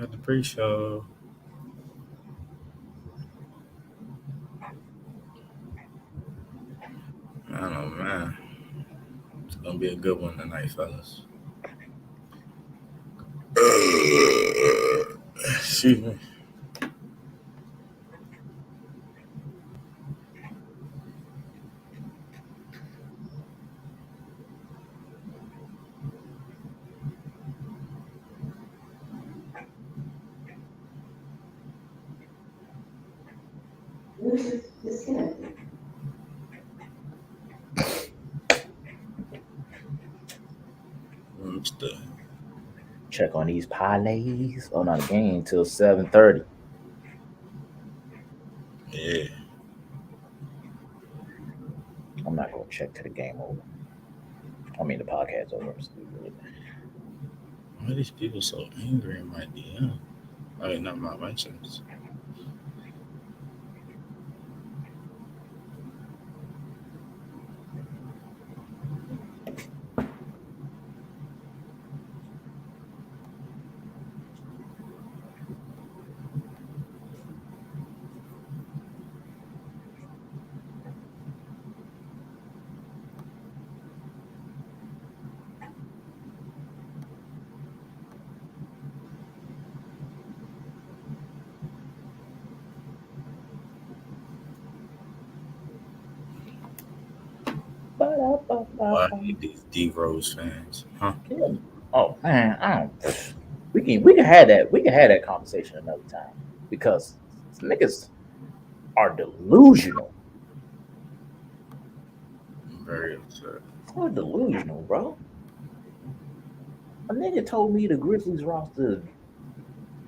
At the pre-show. I don't know, man. It's gonna be a good one tonight, fellas. Excuse me. Disconnected. Check on these parlays. Oh, not a game till 7:30. Yeah. I'm not gonna check till the game over. I mean, the podcast over. Why are these people so angry in my DM? I mean, not my mentions. Why these D-Rose fans? Huh? Oh man, I don't. We can have that. We can have that conversation another time because niggas are delusional. I'm very upset. We're delusional, bro. A nigga told me the Grizzlies roster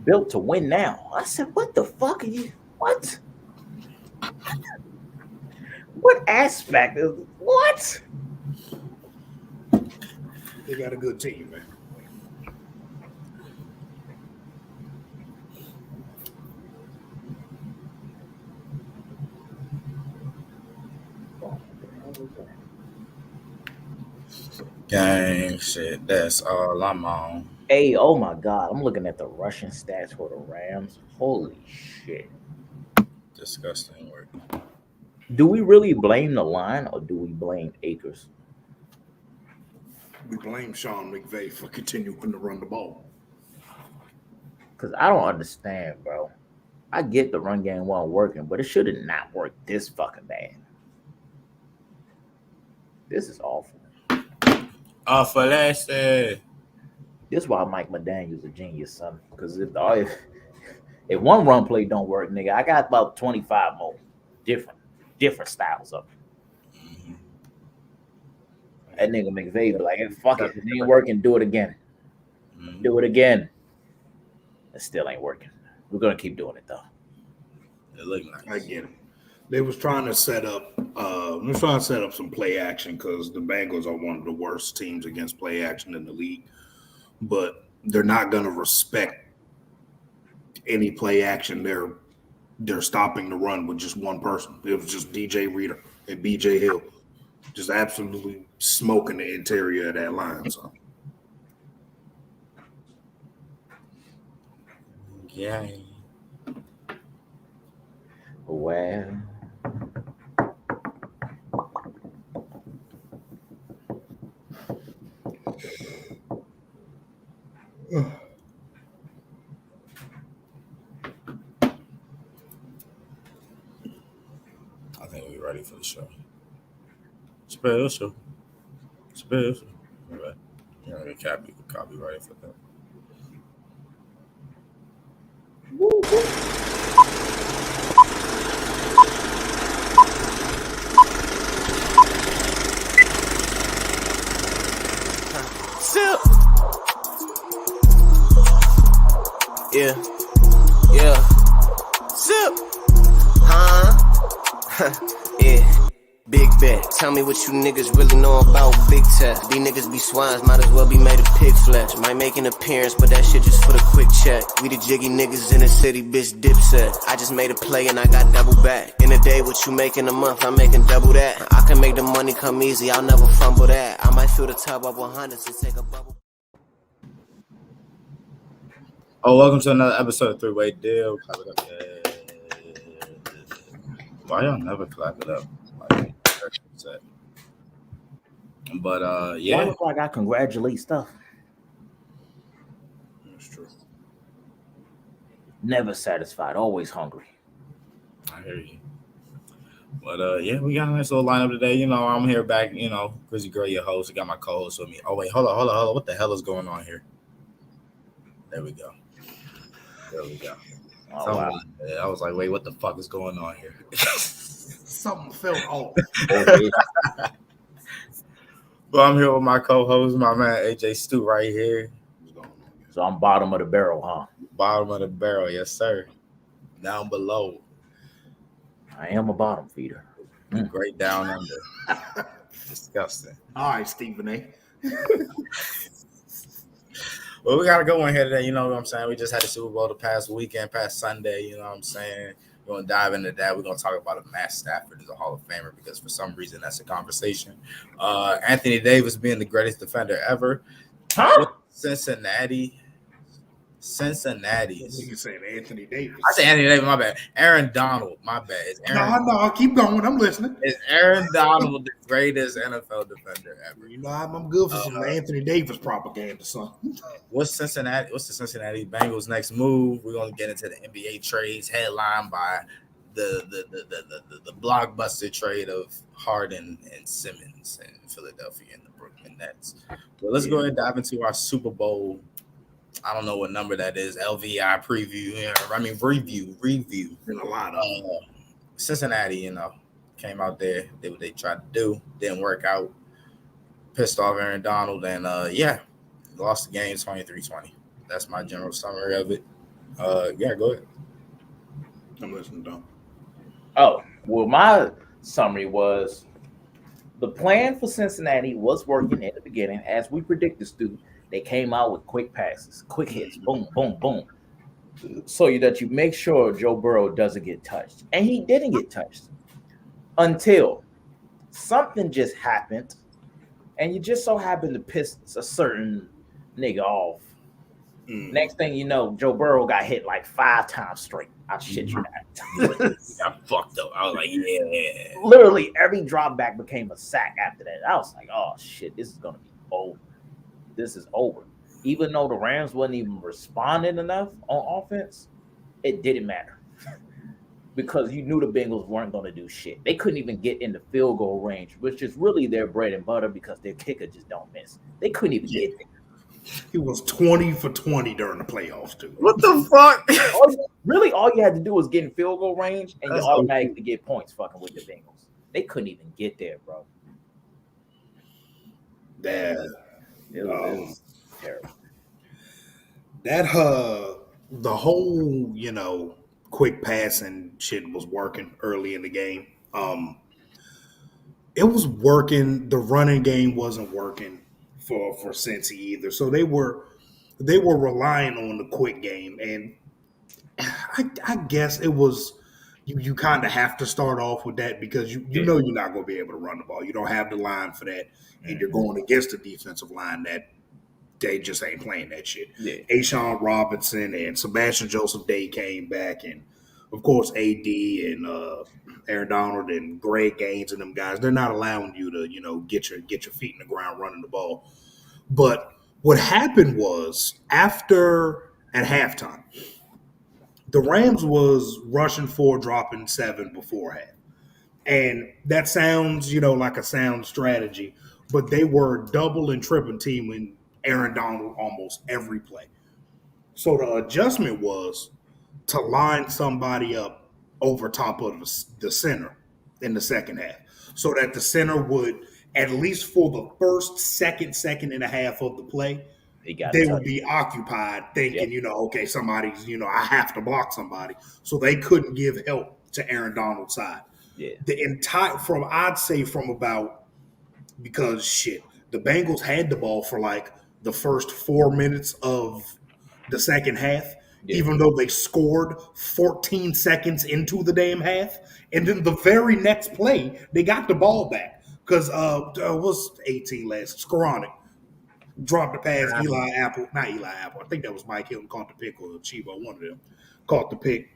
built to win now. I said, what the fuck are you? What? What aspect of what? They got a good team, man. Gang shit, that's all I'm on. Hey, oh my God. I'm looking at the Russian stats for the Rams. Holy shit. Disgusting work. Do we really blame the line or do we blame Akers? We blame Sean McVay for continuing to run the ball. Because I don't understand, bro. I get the run game wasn't working, but it should have not worked this fucking bad. This is awful. Awful, that's it. This is why Mike McDaniel's a genius, son. Because if one run play don't work, nigga, I got about 25 more different styles of it. Mm-hmm. That nigga McVay be like, hey, fuck it. If it ain't working, do it again. Mm-hmm. Do it again. It still ain't working. We're going to keep doing it, though. It look nice. I get it. They was trying to set up some play action because the Bengals are one of the worst teams against play action in the league. But they're not going to respect any play action. They're stopping the run with just one person. It was just DJ Reader and BJ Hill, just absolutely smoking the interior of that line. So. Yeah. Well. I think we're ready for the show. Special. All right. You know, the copyright for that. Sip. Yeah. Sip. Huh? Yeah. Big bet. Tell me what you niggas really know about big tech. These niggas be swines, might as well be made of pig flesh. Might make an appearance, but that shit just for the quick check. We the jiggy niggas in the city, bitch dipset. I just made a play and I got double back. In a day, what you make in a month, I'm making double that. I can make the money come easy, I'll never fumble that. I might fill the tub up 100s and take a bubble. Oh, welcome to another episode of 3-Way Deal. Clap it up. Yeah. Why y'all never clap it up? Like, but Why yeah. look like I congratulate stuff? That's true. Never satisfied, always hungry. I hear you. But yeah, we got a nice little lineup today. You know, I'm here back, you know, Grizzly Girl, your host. I got my co-host with me. Oh wait, hold on. What the hell is going on here? There we go. Oh, wow. I was like, wait, what the fuck is going on here? Something felt off. Well, I'm here with my co-host, my man AJ Stu right here. So I'm bottom of the barrel, huh? Bottom of the barrel, yes, sir. Down below. I am a bottom feeder. Great down under. Disgusting. All right, Stephen A. Well, we got to go in here today. You know what I'm saying? We just had the Super Bowl the past weekend, past Sunday. You know what I'm saying? We're going to dive into that. We're going to talk about if Matthew Stafford is a Hall of Famer because for some reason that's a conversation. Anthony Davis being the greatest defender ever. Huh? Cincinnati. You saying Anthony Davis? I say Anthony Davis, my bad. Aaron Donald, my bad. No, keep going. I'm listening. Is Aaron Donald the greatest NFL defender ever? You know, I'm good for some Anthony Davis propaganda, son. What's the Cincinnati Bengals' next move? We're gonna get into the NBA trades headlined by the blockbuster trade of Harden and Simmons in Philadelphia and the Brooklyn Nets. But let's go ahead and dive into our Super Bowl. I don't know what number that is. LVI preview. Review. Been a lot of Cincinnati, you know, came out there, did what they tried to do, didn't work out, pissed off Aaron Donald, and lost the game 23-20. That's my general summary of it. Yeah, go ahead. I'm listening, Don. Oh, well, my summary was the plan for Cincinnati was working at the beginning, as we predicted, Stu. They came out with quick passes, quick hits, boom, boom, boom, so that you make sure Joe Burrow doesn't get touched. And he didn't get touched until something just happened, and you just so happened to piss a certain nigga off. Next thing you know, Joe Burrow got hit like 5 times straight. I shit you not. I fucked up. I was like, yeah. Literally every drop back became a sack after that. I was like, oh shit, this is gonna be over. This is over. Even though the Rams wasn't even responding enough on offense, it didn't matter. Because you knew the Bengals weren't going to do shit. They couldn't even get in the field goal range, which is really their bread and butter because their kicker just don't miss. They couldn't even get there. He was 20 for 20 during the playoffs, too. What the fuck? All you had to do was get in field goal range, and you automatically get points fucking with the Bengals. They couldn't even get there, bro. It was terrible. The whole, you know, quick passing shit was working early in the game. It was working. The running game wasn't working for Cincy either. So they were relying on the quick game, and I guess it was you kind of have to start off with that because you know you're not going to be able to run the ball. You don't have the line for that, and you're going against a defensive line that they just ain't playing that shit. Yeah. Ashawn Robinson and Sebastian Joseph Day came back, and of course AD and Aaron Donald and Greg Gaines and them guys. They're not allowing you to, you know, get your feet in the ground running the ball. But what happened was at halftime, the Rams was rushing 4, dropping 7 before half. And that sounds, you know, like a sound strategy, but they were double and triple teaming Aaron Donald almost every play. So the adjustment was to line somebody up over top of the center in the second half so that the center would, at least for the first second and a half of the play, they would be occupied thinking, you know, okay, somebody's, you know, I have to block somebody. So they couldn't give help to Aaron Donald's side. Yeah. Because shit, the Bengals had the ball for like the first 4 minutes of the second half, even though they scored 14 seconds into the damn half. And then the very next play, they got the ball back because it was 18 last. Skoranek dropped the pass. Eli Apple, not Eli Apple. I think that was Mike Hilton caught the pick, or Chivo, one of them caught the pick.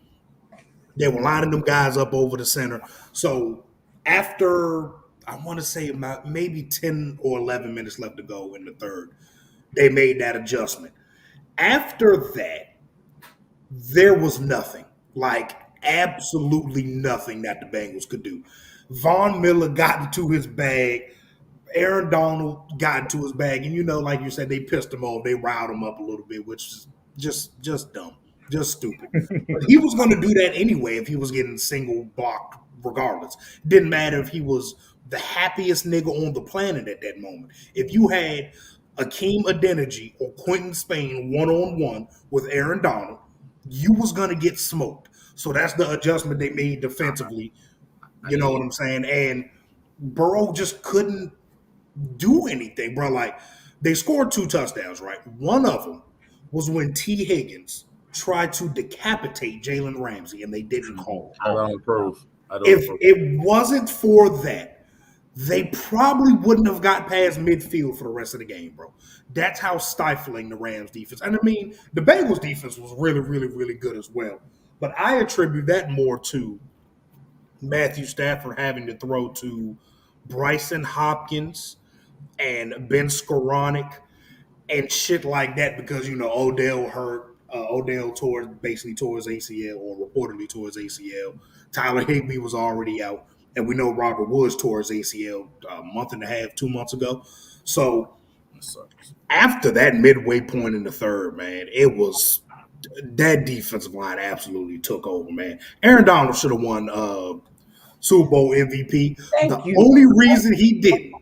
They were lining them guys up over the center. So after, I want to say about maybe 10 or 11 minutes left to go in the third, they made that adjustment. After that, there was nothing, like absolutely nothing that the Bengals could do. Von Miller got into his bag. Aaron Donald got into his bag. And, like you said, they pissed him off. They riled him up a little bit, which is just dumb, just stupid. But he was going to do that anyway if he was getting single blocked regardless. Didn't matter if he was the happiest nigga on the planet at that moment. If you had Akeem Adeniji or Quentin Spain one-on-one with Aaron Donald, you was going to get smoked. So that's the adjustment they made defensively. You know what I'm saying? And Burrow just couldn't do anything, bro. Like, they scored 2 touchdowns, right? One of them was when T. Higgins tried to decapitate Jalen Ramsey, and they didn't call it. I don't approve. If it wasn't for that, they probably wouldn't have got past midfield for the rest of the game, bro. That's how stifling the Rams defense. And I mean, the Bengals defense was really, really, really good as well. But I attribute that more to Matthew Stafford having to throw to Bryson Hopkins and Ben Skoranek and shit like that because, Odell hurt. Odell basically tore his ACL, or reportedly tore his ACL. Tyler Higbee was already out. And we know Robert Woods tore his ACL a month and a half, 2 months ago. So after that midway point in the third, man, it was that defensive line absolutely took over, man. Aaron Donald should have won Super Bowl MVP. The only reason he didn't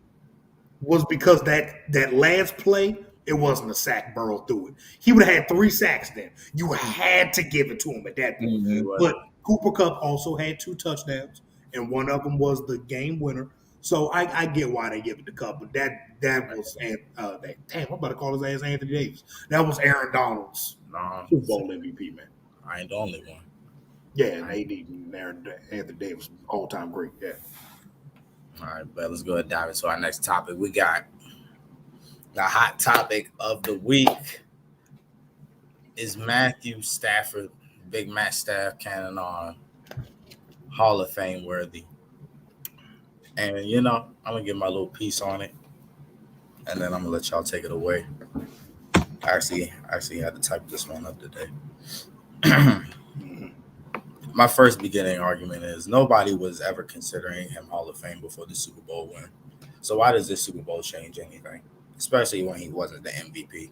was because that last play, it wasn't a sack. Burrow threw it. He would have had 3 sacks then. You had to give it to him at that point. Mm-hmm. But Cooper Kupp also had 2 touchdowns, and one of them was the game winner. So I get why they give it to Kupp, but that was damn, I'm about to call his ass Anthony Davis. That was Aaron Donald's Super Bowl MVP, man. I ain't the only one. Yeah, and Anthony Davis, all-time great. Yeah. All right, but let's go ahead and dive into our next topic. We got the hot topic of the week is Matthew Stafford, Big Matt Staff cannon on, Hall of Fame worthy. And, I'm going to give my little piece on it, and then I'm going to let y'all take it away. I actually had to type this one up today. My first beginning argument is nobody was ever considering him Hall of Fame before the Super Bowl win. So why does this Super Bowl change anything, especially when he wasn't the MVP?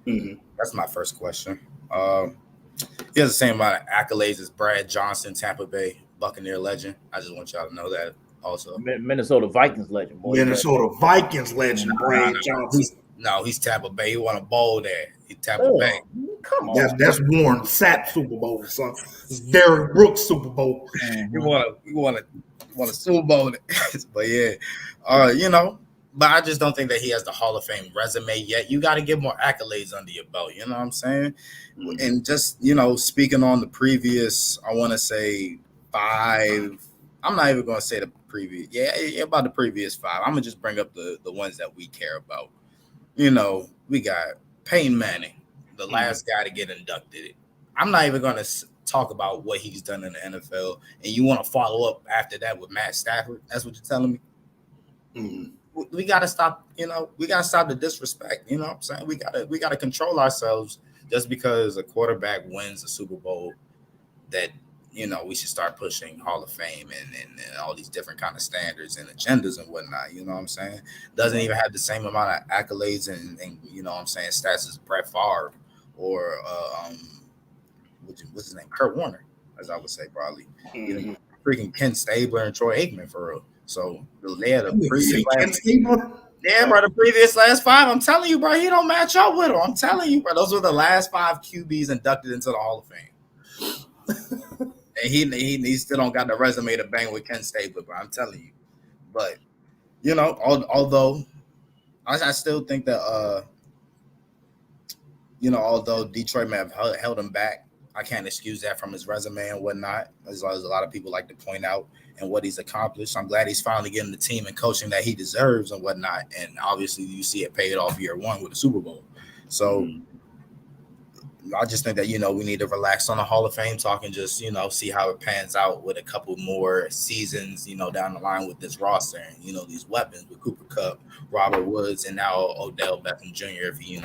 Mm-hmm. That's my first question. He has the same amount of accolades as Brad Johnson, Tampa Bay Buccaneer legend. I just want y'all to know that also. Minnesota Vikings legend. Boy. Minnesota Vikings legend, Brad Johnson. He's Tampa Bay. He won a bowl there. He's Tampa Bay. Come on. That's Warren Sapp Super Bowl, son. It's Derrick Brooks Super Bowl. You want a Super Bowl. But yeah, but I just don't think that he has the Hall of Fame resume yet. You got to get more accolades under your belt. You know what I'm saying? Mm-hmm. And just, speaking on the previous, I want to say 5. I'm not even going to say the previous. Yeah, about the previous 5. I'm going to just bring up the ones that we care about. We got Peyton Manning, the last guy to get inducted. I'm not even going to talk about what he's done in the NFL. And you want to follow up after that with Matt Stafford? That's what you're telling me? Mm-hmm. We got to stop, we got to stop the disrespect. You know what I'm saying? We got to control ourselves just because a quarterback wins the Super Bowl that, we should start pushing Hall of Fame and all these different kind of standards and agendas and whatnot. You know what I'm saying? Doesn't even have the same amount of accolades and stats as Brett Favre or what's his name? Kurt Warner, as I would say, probably. Mm-hmm. Freaking Ken Stabler and Troy Aikman for real. So they had the previous last 5. I'm telling you, bro, he don't match up with him. I'm telling you, bro. Those were the last 5 QBs inducted into the Hall of Fame. And he still don't got the resume to bang with Ken Stabler, bro. I'm telling you. But, although I still think that, although Detroit may have held him back, I can't excuse that from his resume and whatnot, as well as a lot of people like to point out and what he's accomplished. I'm glad he's finally getting the team and coaching that he deserves and whatnot. And obviously, you see it paid off year one with the Super Bowl. So I just think that, we need to relax on the Hall of Fame talk and just, see how it pans out with a couple more seasons, down the line with this roster and, these weapons with Cooper Kupp, Robert Woods, and now Odell Beckham Jr. if he,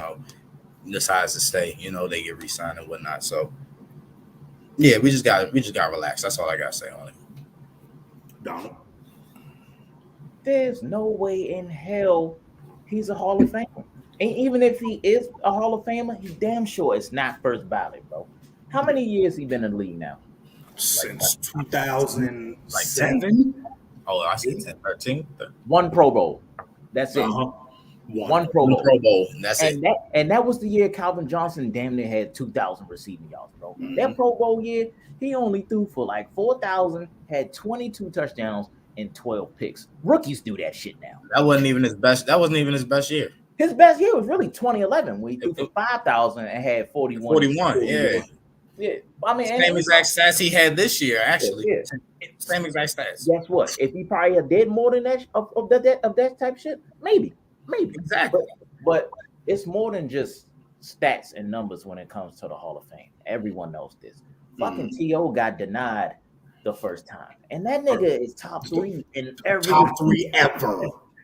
decides to stay, they get re-signed and whatnot. So yeah, we just got to relax. That's all I got to say on it. Donald? There's no way in hell he's a Hall of Famer. And even if he is a Hall of Famer, he's damn sure it's not first ballot, bro. How many years he been in the league now? Since 2007? 10? Oh, I see 10, 13. One Pro Bowl. That's it. One Pro Bowl. That's it. And that was the year Calvin Johnson damn near had 2,000 receiving yards, bro. That Pro Bowl year, he only threw for like 4,000, had 22 touchdowns and 12 picks. Rookies do that shit now. That wasn't even his best. That wasn't even his best year. His best year was really 2011 when he threw for 5,000 and had 41. 41, yeah. Yeah. I mean, same exact stats he had this year, actually. Yeah. Same exact stats. Guess what? If he probably did more than that of that type of shit, maybe. Exactly. But it's more than just stats and numbers when it comes to the Hall of Fame. Everyone knows this. Fucking T.O. got denied the first time. And that nigga is top 3 in every top 3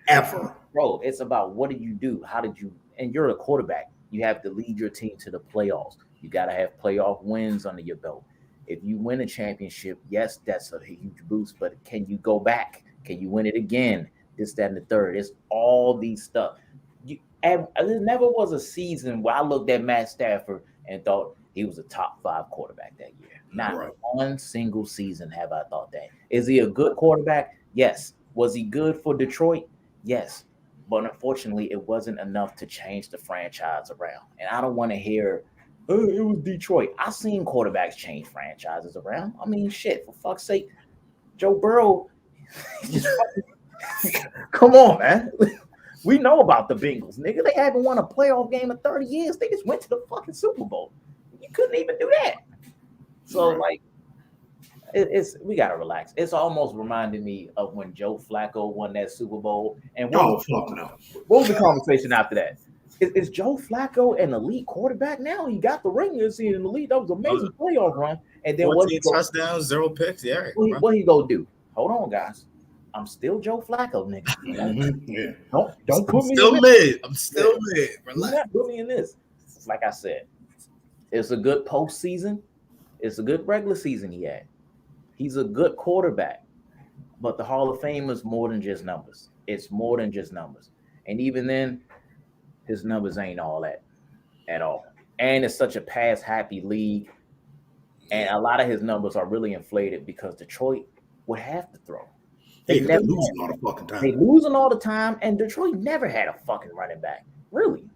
ever. Bro, it's about what did you do? How did you, and you're a quarterback. You have to lead your team to the playoffs. You got to have playoff wins under your belt. If you win a championship, yes, that's a huge boost, but can you go back? Can you win it again? This, that, and the third. It's all these stuff. There never was a season where I looked at Matt Stafford and thought he was a top 5 quarterback that year. Not one single season have I thought that. Is he a good quarterback? Yes. Was he good for Detroit? Yes. But unfortunately, it wasn't enough to change the franchise around. And I don't want to hear, oh, it was Detroit. I've seen quarterbacks change franchises around. I mean, shit, for fuck's sake. Joe Burrow, come on, man. We know about the Bengals, nigga. They haven't won a playoff game in 30 years. They just went to the fucking Super Bowl. You couldn't even do that. So, like, we gotta relax. It's almost reminding me of when Joe Flacco won that Super Bowl. And what was the conversation after that? Is Joe Flacco an elite quarterback now? He got the ring this season in the league. That was an amazing playoff run. And then 14 touchdowns, 0 picks. Yeah. What he gonna do? Hold on, guys. I'm still Joe Flacco, nigga. Yeah. Don't put me still in mid. I'm still mid. Relax. Not put me in this. Like I said, it's a good postseason. It's a good regular season he had. He's a good quarterback. But the Hall of Fame is more than just numbers. It's more than just numbers. And even then, his numbers ain't all that at all. And it's such a pass-happy league. And a lot of his numbers are really inflated because Detroit would have to throw. They're losing all the fucking time. They're losing all the time, and Detroit never had a fucking running back. Really.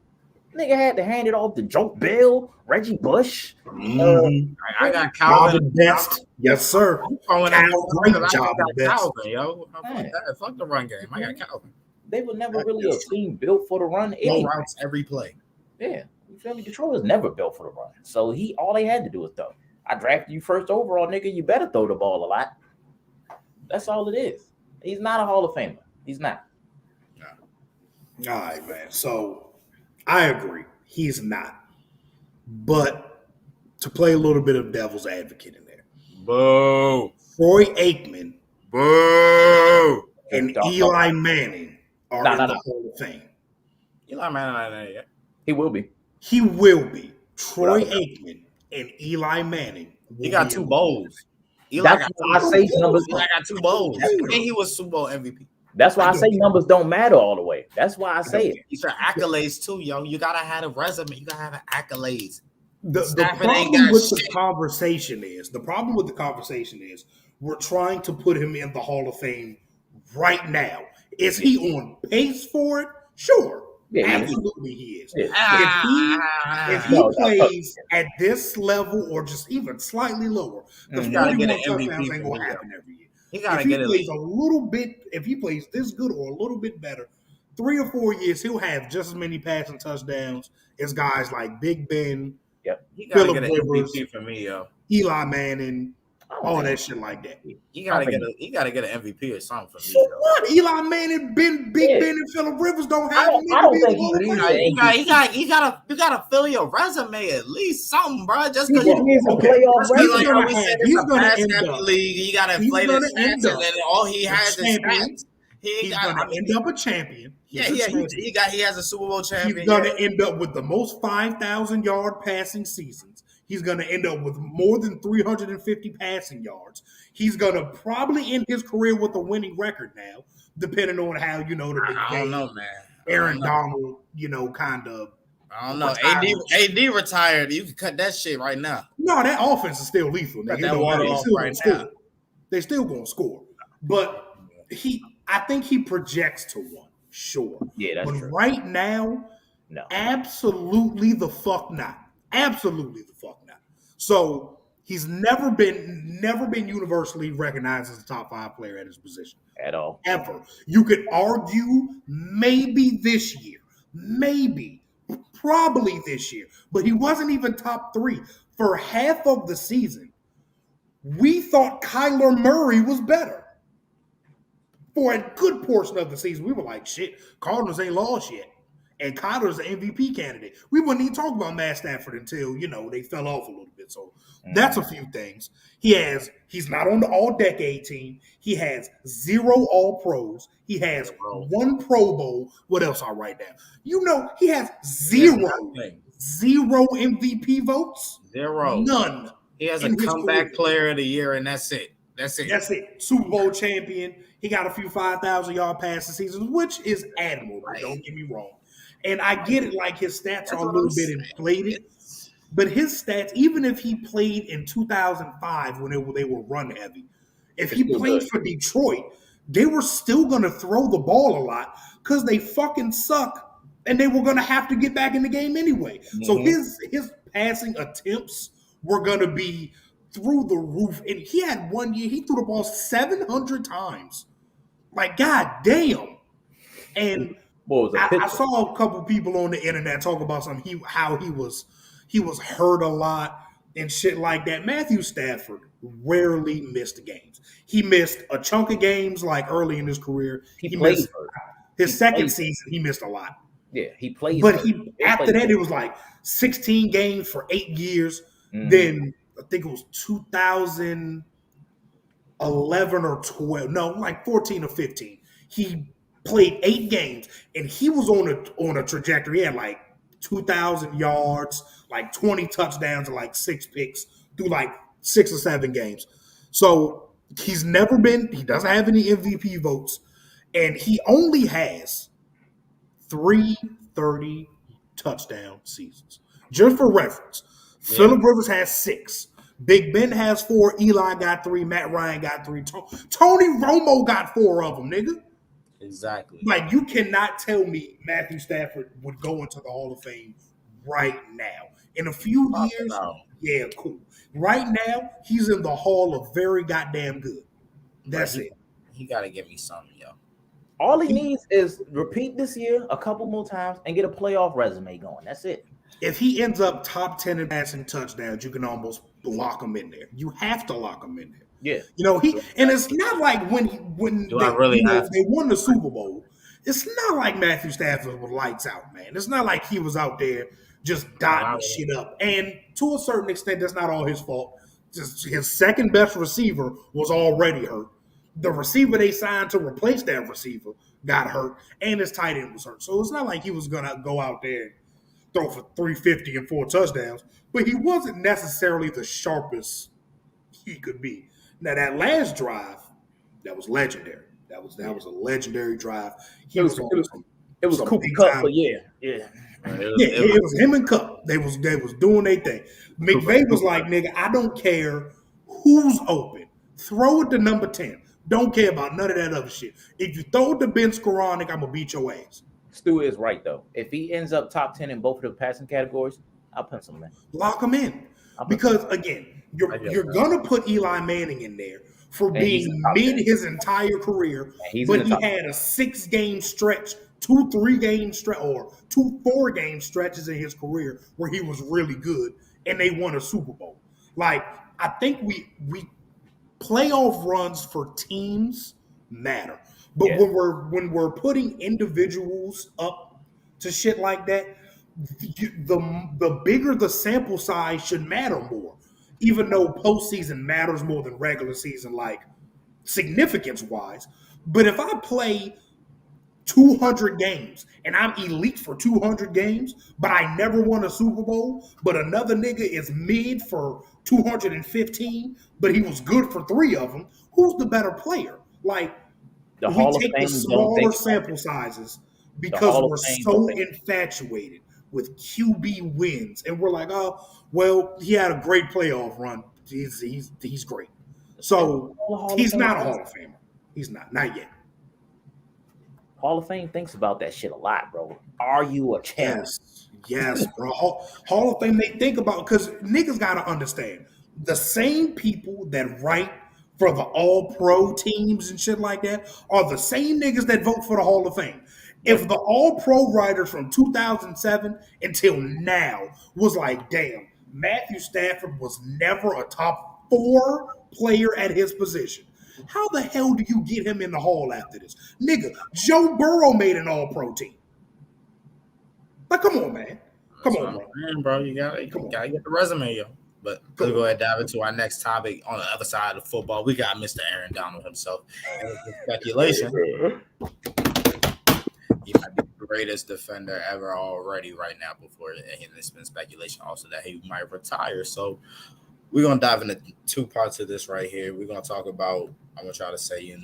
Nigga had to hand it off to Joe Bell, Reggie Bush. I got Calvin Best. Yes, sir. Great job, Calvin, yo. Fuck the run game. I got Calvin. They were never really a team built for the run. No routes every play. Yeah. You feel me? Detroit was never built for the run. So all they had to do was throw. I drafted you first overall, nigga. You better throw the ball a lot. That's all it is. He's not a Hall of Famer. He's not. No. All right, man. So I agree. He's not. But to play a little bit of devil's advocate in there. Boo. Troy Aikman. Boo. And Eli Manning are in the Hall of Fame. Eli Manning not there yet. He will be. He will be. Troy Aikman and Eli Manning. He got 2 bowls. That's why I say numbers. Eli got 2 bowls. And he was Super Bowl MVP. That's why I say numbers don't matter all the way. That's why I say it. These are accolades too, yo. You gotta have a resume. You gotta have accolades. The problem with the conversation is we're trying to put him in the Hall of Fame right now. Is he on pace for it? Sure. Yeah, absolutely he is. Yeah. If he plays at this level or just even slightly lower, the 41 touchdowns ain't gonna happen every year. If he plays a little bit, if he plays this good or a little bit better, 3 or 4 years, he'll have just as many passing touchdowns as guys like Big Ben, Yep. He gotta Phillip get an Rivers, MVP for me, yo. Eli Manning, all think- that shit like that. He gotta get an MVP or something for me. So Yo. what? Eli Manning, Big Ben, and Phillip Rivers don't have. I don't think he needs it. You gotta fill your resume at least something, bro. Just He because just you needs a playoff like record. how we said he's it's a gonna pass end happy up- league. You gotta he's inflate his gonna stats, end and up then all he has is champion. stats. He's gonna end up a champion. He has a Super Bowl champion. He's gonna end up with the most 5,000 yard passing seasons. He's gonna end up with more than 350 passing yards. He's gonna probably end his career with a winning record now, depending on how the I don't know, man. Aaron Donald, kind of. I don't know. AD retired. You can cut that shit right now. No, that offense is still lethal. Cut Nigga. that water off right now. They still gonna score, but I think he projects to one. Sure. Yeah, that's but true. right now, No. absolutely the fuck not. Absolutely the fuck not. So he's never been universally recognized as a top 5 player at his position. At all. Ever. You could argue maybe this year. Maybe. Probably this year. But he wasn't even top 3. For half of the season, we thought Kyler Murray was better. For a good portion of the season, we were like, shit, Cardinals ain't lost yet. And Kyler's an MVP candidate. We wouldn't even talk about Matt Stafford until, they fell off a little bit. So that's a few things. He's not on the all-decade team. He has 0 all-pros. He has 1 Pro Bowl. What else I'll write down? He has 0 MVP votes. 0. None. He has a comeback player of the year, and that's it. That's it. Super Bowl champion. He got a few 5,000 yard passing seasons, which is admirable. Right. Don't get me wrong. And I get it, like his stats are a little bit inflated. But his stats, even if he played in 2005 when they were run heavy, if he played for Detroit, they were still going to throw the ball a lot because they fucking suck, and they were going to have to get back in the game anyway. Mm-hmm. So his passing attempts were going to be through the roof. And he had 1 year, he threw the ball 700 times. Like, god damn. And I saw a couple people on the internet talk about how he was hurt a lot and shit like that. Matthew Stafford rarely missed games. He missed a chunk of games like early in his career. He missed his second season. He missed a lot. Yeah, he played. But after that, it was like 16 games for 8 years. Mm-hmm. Then I think it was 2011 or 12. No, like 14 or 15. He played 8 games, and he was on a trajectory. He had like 2,000 yards, like 20 touchdowns, and like 6 picks through like 6 or 7 games. So he doesn't have any MVP votes, and he only has 3 30 touchdown seasons. Just for reference, Phillip Rivers has 6. Big Ben has 4. Eli got 3. Matt Ryan got 3. Tony Romo got 4 of them, nigga. Exactly. Like, you cannot tell me Matthew Stafford would go into the Hall of Fame right now. In a few years, yeah, cool. Right now, he's in the Hall of very goddamn good. That's it. He got to give me something, yo. All he needs is repeat this year a couple more times and get a playoff resume going. That's it. If he ends up top 10 in passing touchdowns, you can almost lock him in there. You have to lock him in there. Yeah. And it's not like when they won the Super Bowl, it's not like Matthew Stafford was lights out, man. It's not like he was out there just dotting shit up. And to a certain extent, that's not all his fault. Just his second best receiver was already hurt. The receiver they signed to replace that receiver got hurt, and his tight end was hurt. So it's not like he was going to go out there and throw for 350 and 4 touchdowns, but he wasn't necessarily the sharpest he could be. Now, that last drive, that was legendary. That was a legendary drive. It was Cooper Kupp, but yeah. It was him and Kupp. They was doing their thing. McVay was like, nigga, I don't care who's open. Throw it to number 10. Don't care about none of that other shit. If you throw it to Ben Skoranek, I'm going to beat your ass. Stu is right, though. If he ends up top 10 in both of the passing categories, I'll pencil him in. Lock him in. Because, again, you're going to put Eli Manning in there for being mid his entire career, but he had a 6-game stretch 2 3-game stretch or 2 4-game stretches in his career where he was really good and they won a Super Bowl. Like, I think we playoff runs for teams matter. But Yeah. when we're putting individuals up to shit like that, the bigger the sample size should matter more. Even though postseason matters more than regular season, like significance wise. But if I play 200 games and I'm elite for 200 games, but I never won a Super Bowl, but another nigga is mid for 215, but he was good for 3 of them, who's the better player? Like, The we Hall of take Fame the don't smaller think sample sizes the because Hall of we're Fame so don't think. infatuated with QB wins. And we're like, oh, well, he had a great playoff run. He's great. So he's not a Hall of Famer. He's not yet. Hall of Fame thinks about that shit a lot, bro. Are you a champion? Yes, bro. Hall of Fame, they think about, because niggas got to understand, the same people that write for the all-pro teams and shit like that are the same niggas that vote for the Hall of Fame. If the all-pro writers from 2007 until now was like, damn, Matthew Stafford was never a top 4 player at his position, how the hell do you get him in the Hall after this? Nigga, Joe Burrow made an all-pro team. Like, come on, man. Come on, bro. You gotta get the resume, yo. But let's go ahead and dive into our next topic. On the other side of football, we got Mr. Aaron Donald himself. And with the speculation, he might be the greatest defender ever already right now. Before, and there's been speculation also that he might retire. So we're gonna dive into 2 parts of this right here. We're gonna talk about. I'm gonna try to say,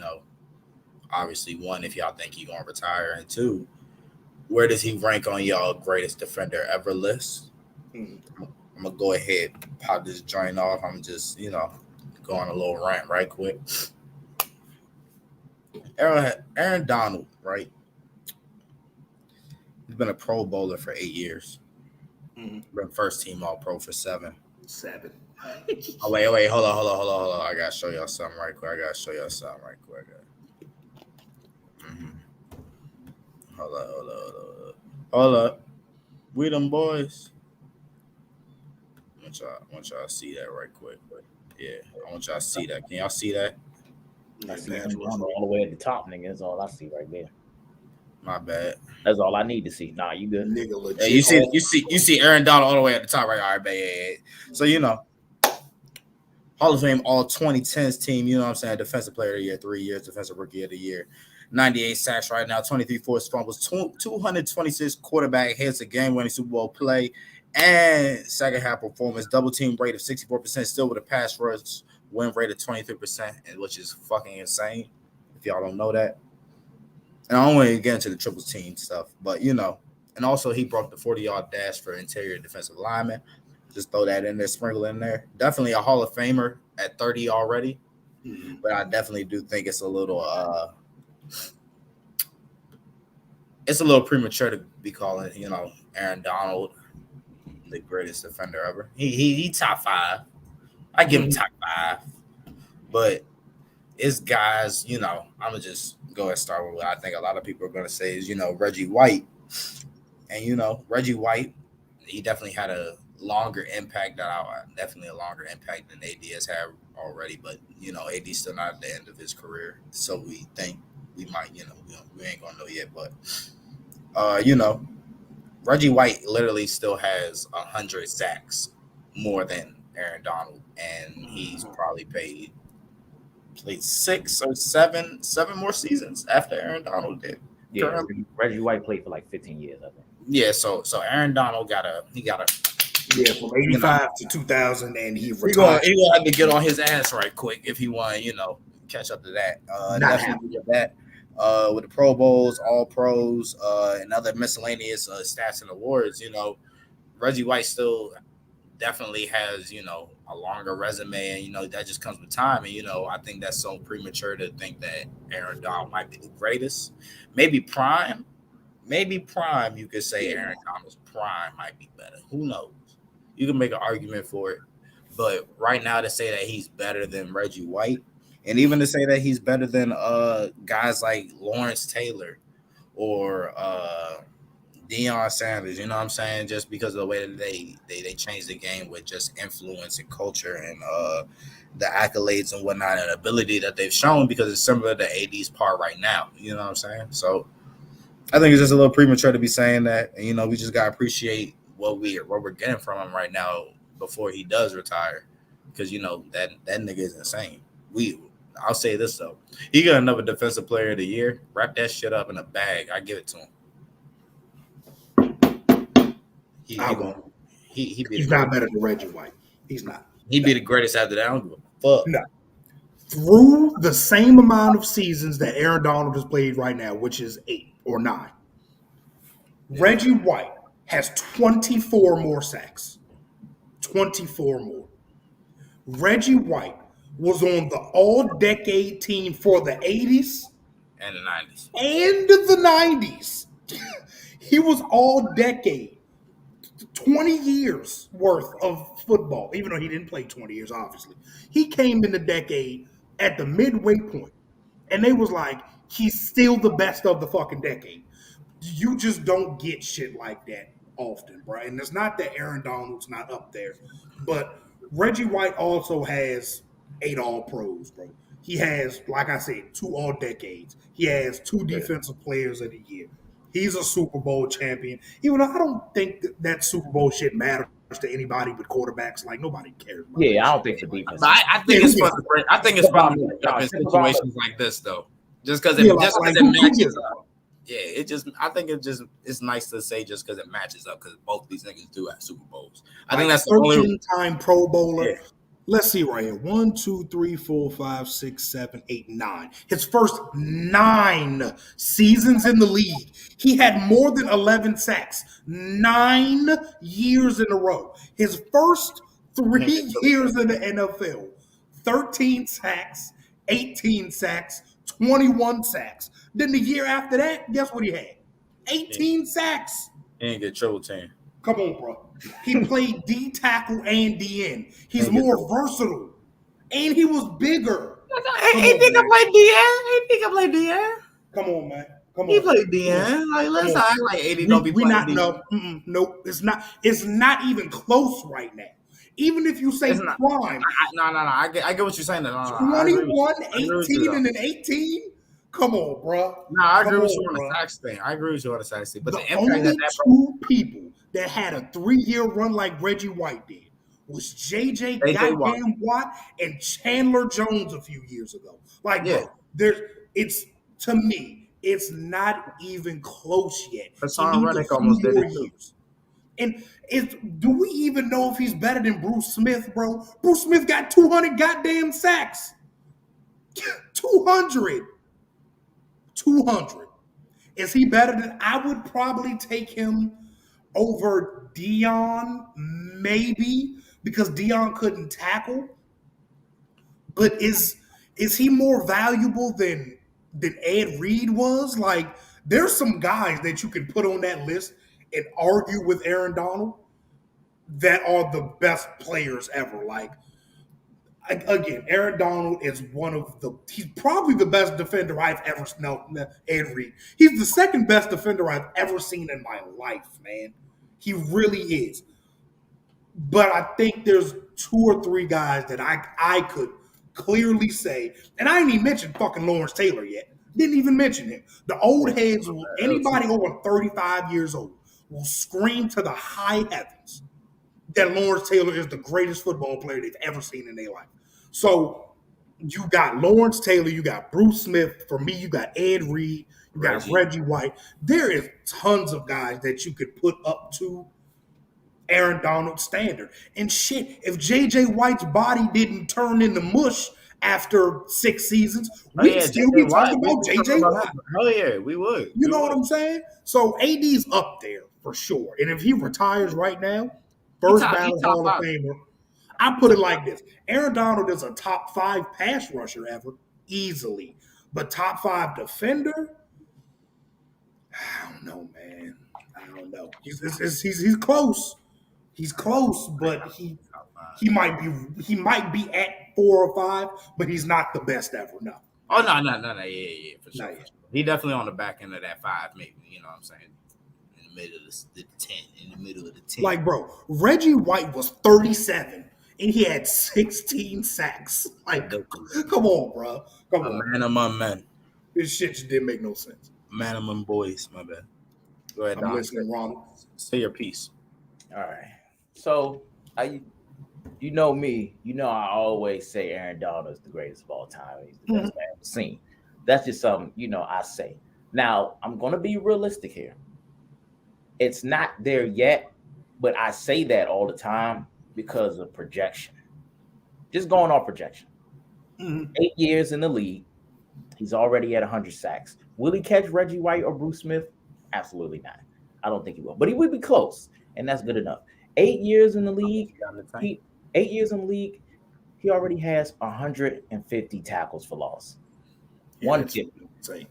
obviously, 1, if y'all think he's gonna retire, and 2, where does he rank on y'all greatest defender ever list? I'm gonna go ahead, pop this joint off. I'm just, go on a little rant right quick. Aaron Donald, right? He's been a Pro Bowler for 8 years. Been first team All Pro for 7. Oh, wait, hold on. I gotta show y'all something right quick. Hold up. We them boys. I want y'all to see that right quick. Yeah, I want y'all to see that. Can y'all see that? I see him all the way at the top, nigga. That's all I see right there. My bad. That's all I need to see. Nah, you good. Nigga, legit. Hey, you see Aaron Donald all the way at the top, right? All right, yeah. So, Hall of Fame all 2010s team, you know what I'm saying? Defensive player of the year, 3 years, defensive rookie of the year. 98 sacks right now, 23 forced fumbles, 226 quarterback hits, a game-winning Super Bowl play, and second half performance, double team rate of 64%, still with a pass rush win rate of 23%, which is fucking insane if y'all don't know that. And I don't want to get into the triple team stuff, but and also he broke the 40-yard dash for interior defensive lineman. Just throw that in there, sprinkle in there. Definitely a Hall of Famer at 30 already, but I definitely do think it's a little premature to be calling, Aaron Donald the greatest defender ever. He top 5. I give him top 5, but it's guys. I'm gonna just go ahead and start with what I think a lot of people are gonna say is Reggie White, and Reggie White, he definitely had a longer impact than AD has had already, but AD's still not at the end of his career, so we think we might, we ain't gonna know yet, but Reggie White literally still has 100 sacks more than Aaron Donald, and he's probably played 6 or 7 more seasons after Aaron Donald did. Yeah, Reggie White played for like 15 years, I think. Yeah, so Aaron Donald got a from 85 to 2000, and he retired. He gonna have to get on his ass right quick if he want to, catch up to that. Definitely get that. With the Pro Bowls, All Pros, and other miscellaneous stats and awards, Reggie White still definitely has, a longer resume, and, that just comes with time. And, I think that's so premature to think that Aaron Donald might be the greatest. Maybe prime, you could say Aaron Donald's prime might be better. Who knows? You can make an argument for it. But right now to say that he's better than Reggie White, and even to say that he's better than guys like Lawrence Taylor or Deion Sanders. You know what I'm saying? Just because of the way that they changed the game with just influence and culture and the accolades and whatnot and ability that they've shown, because it's similar to AD's part right now. You know what I'm saying? So I think it's just a little premature to be saying that. And, we just gotta appreciate what we're getting from him right now before he does retire, because that nigga is insane. I'll say this though, he got another defensive player of the year. Wrap that shit up in a bag. I give it to him. He's not better than Reggie White. He's not. He'd be the greatest after that. I don't give a fuck. No. Through the same amount of seasons that Aaron Donald has played right now, which is 8 or 9, Reggie White has 24 more sacks. 24 more. Reggie White was on the all-decade team for the 80s and the 90s. And the 90s. He was all-decade. 20 years worth of football, even though he didn't play 20 years, obviously. He came in the decade at the midway point, and they was like, he's still the best of the fucking decade. You just don't get shit like that often, bro. And it's not that Aaron Donald's not up there, but Reggie White also has 8 All-Pros, bro. He has, like I said, 2 All-Decades. He has 2 Defensive Players of the Year. He's a Super Bowl champion. Even though I don't think that Super Bowl shit matters to anybody but quarterbacks. Like, nobody cares about I don't think the defense. I think it's fun. I think it's fun in situations like this, though. Just because it matches up. Yeah, I think it's nice to say just because it matches up, because both these niggas do have Super Bowls. I think that's the only 13-time Pro Bowler. Yeah. Let's see right here. 1, 2, 3, 4, 5, 6, 7, 8, 9. His first 9 seasons in the league, he had more than 11 sacks. 9 years in a row. His first 3 years in the NFL, 13 sacks, 18 sacks, 21 sacks. Then the year after that, guess what he had? 18 sacks. He didn't get triple team. Come on, bro. He played D tackle and DN. He's more versatile. And he was bigger. He think I played DN. Come on, man. Come on. He played DN. Like, let's act like 80 don't be playing DN. Nope. It's not even close right now. Even if you say prime. No. I get what you're saying. 21, 18, and then 18? Come on, bro. No, I agree with you on the sacks thing. But the impact only that 2 people that had a 3-year run like Reggie White did was JJ goddamn Watt and Chandler Jones a few years ago. Like, bro, to me, it's not even close yet. Hassan Reddick almost did it too. And do we even know if he's better than Bruce Smith, bro? Bruce Smith got 200 goddamn sacks. 200. Is he better than? I would probably take him over Deion, maybe, because Deion couldn't tackle. But is he more valuable than Ed Reed was? Like, there's some guys that you can put on that list and argue with Aaron Donald that are the best players ever. Like, again, Aaron Donald is he's probably the best defender I've ever seen. No, Ed Reed. He's the second best defender I've ever seen in my life, man. He really is. But I think there's 2 or 3 guys that I could clearly say, and I didn't even mention fucking Lawrence Taylor yet. Didn't even mention him. The old heads, anybody over 35 years old, will scream to the high heavens that Lawrence Taylor is the greatest football player they've ever seen in their life. So you got Lawrence Taylor, you got Bruce Smith. For me, you got Ed Reed, you got Reggie White. There is tons of guys that you could put up to Aaron Donald's standard. And shit, if J.J. White's body didn't turn into mush after 6 seasons, we'd still be talking about J.J. White. Oh, yeah, we would. You know what I'm saying? So AD's up there for sure. And if he retires right now, first ballot Hall of Famer. I put it like this. Aaron Donald is a top 5 pass rusher ever, easily. But top 5 defender? I don't know, man. I don't know. He's close. He's close, but he might be at 4 or 5, but he's not the best ever. No. Oh yeah, for sure. Not yet. He definitely on the back end of that 5, maybe. You know what I'm saying? In the middle of the 10, in the middle of the 10. Like, bro, Reggie White was 37 and he had 16 sacks. Like, come on, bro. Come on. Man among men. This shit just didn't make no sense. Man among boys, my bad. Go ahead, I'm Don. listening, Ronald. Say your piece. All right. So you know me. You know I always say Aaron Donald is the greatest of all time. He's the best I've ever seen. That's just something I say. Now I'm gonna be realistic here. It's not there yet, but I say that all the time because of projection. Just going off projection. 8 years in the league, he's already at 100 sacks. Will he catch Reggie White or Bruce Smith? Absolutely not. I don't think he will, but he would be close, and that's good enough. 8 years in the league, he already has 150 tackles for loss. 150.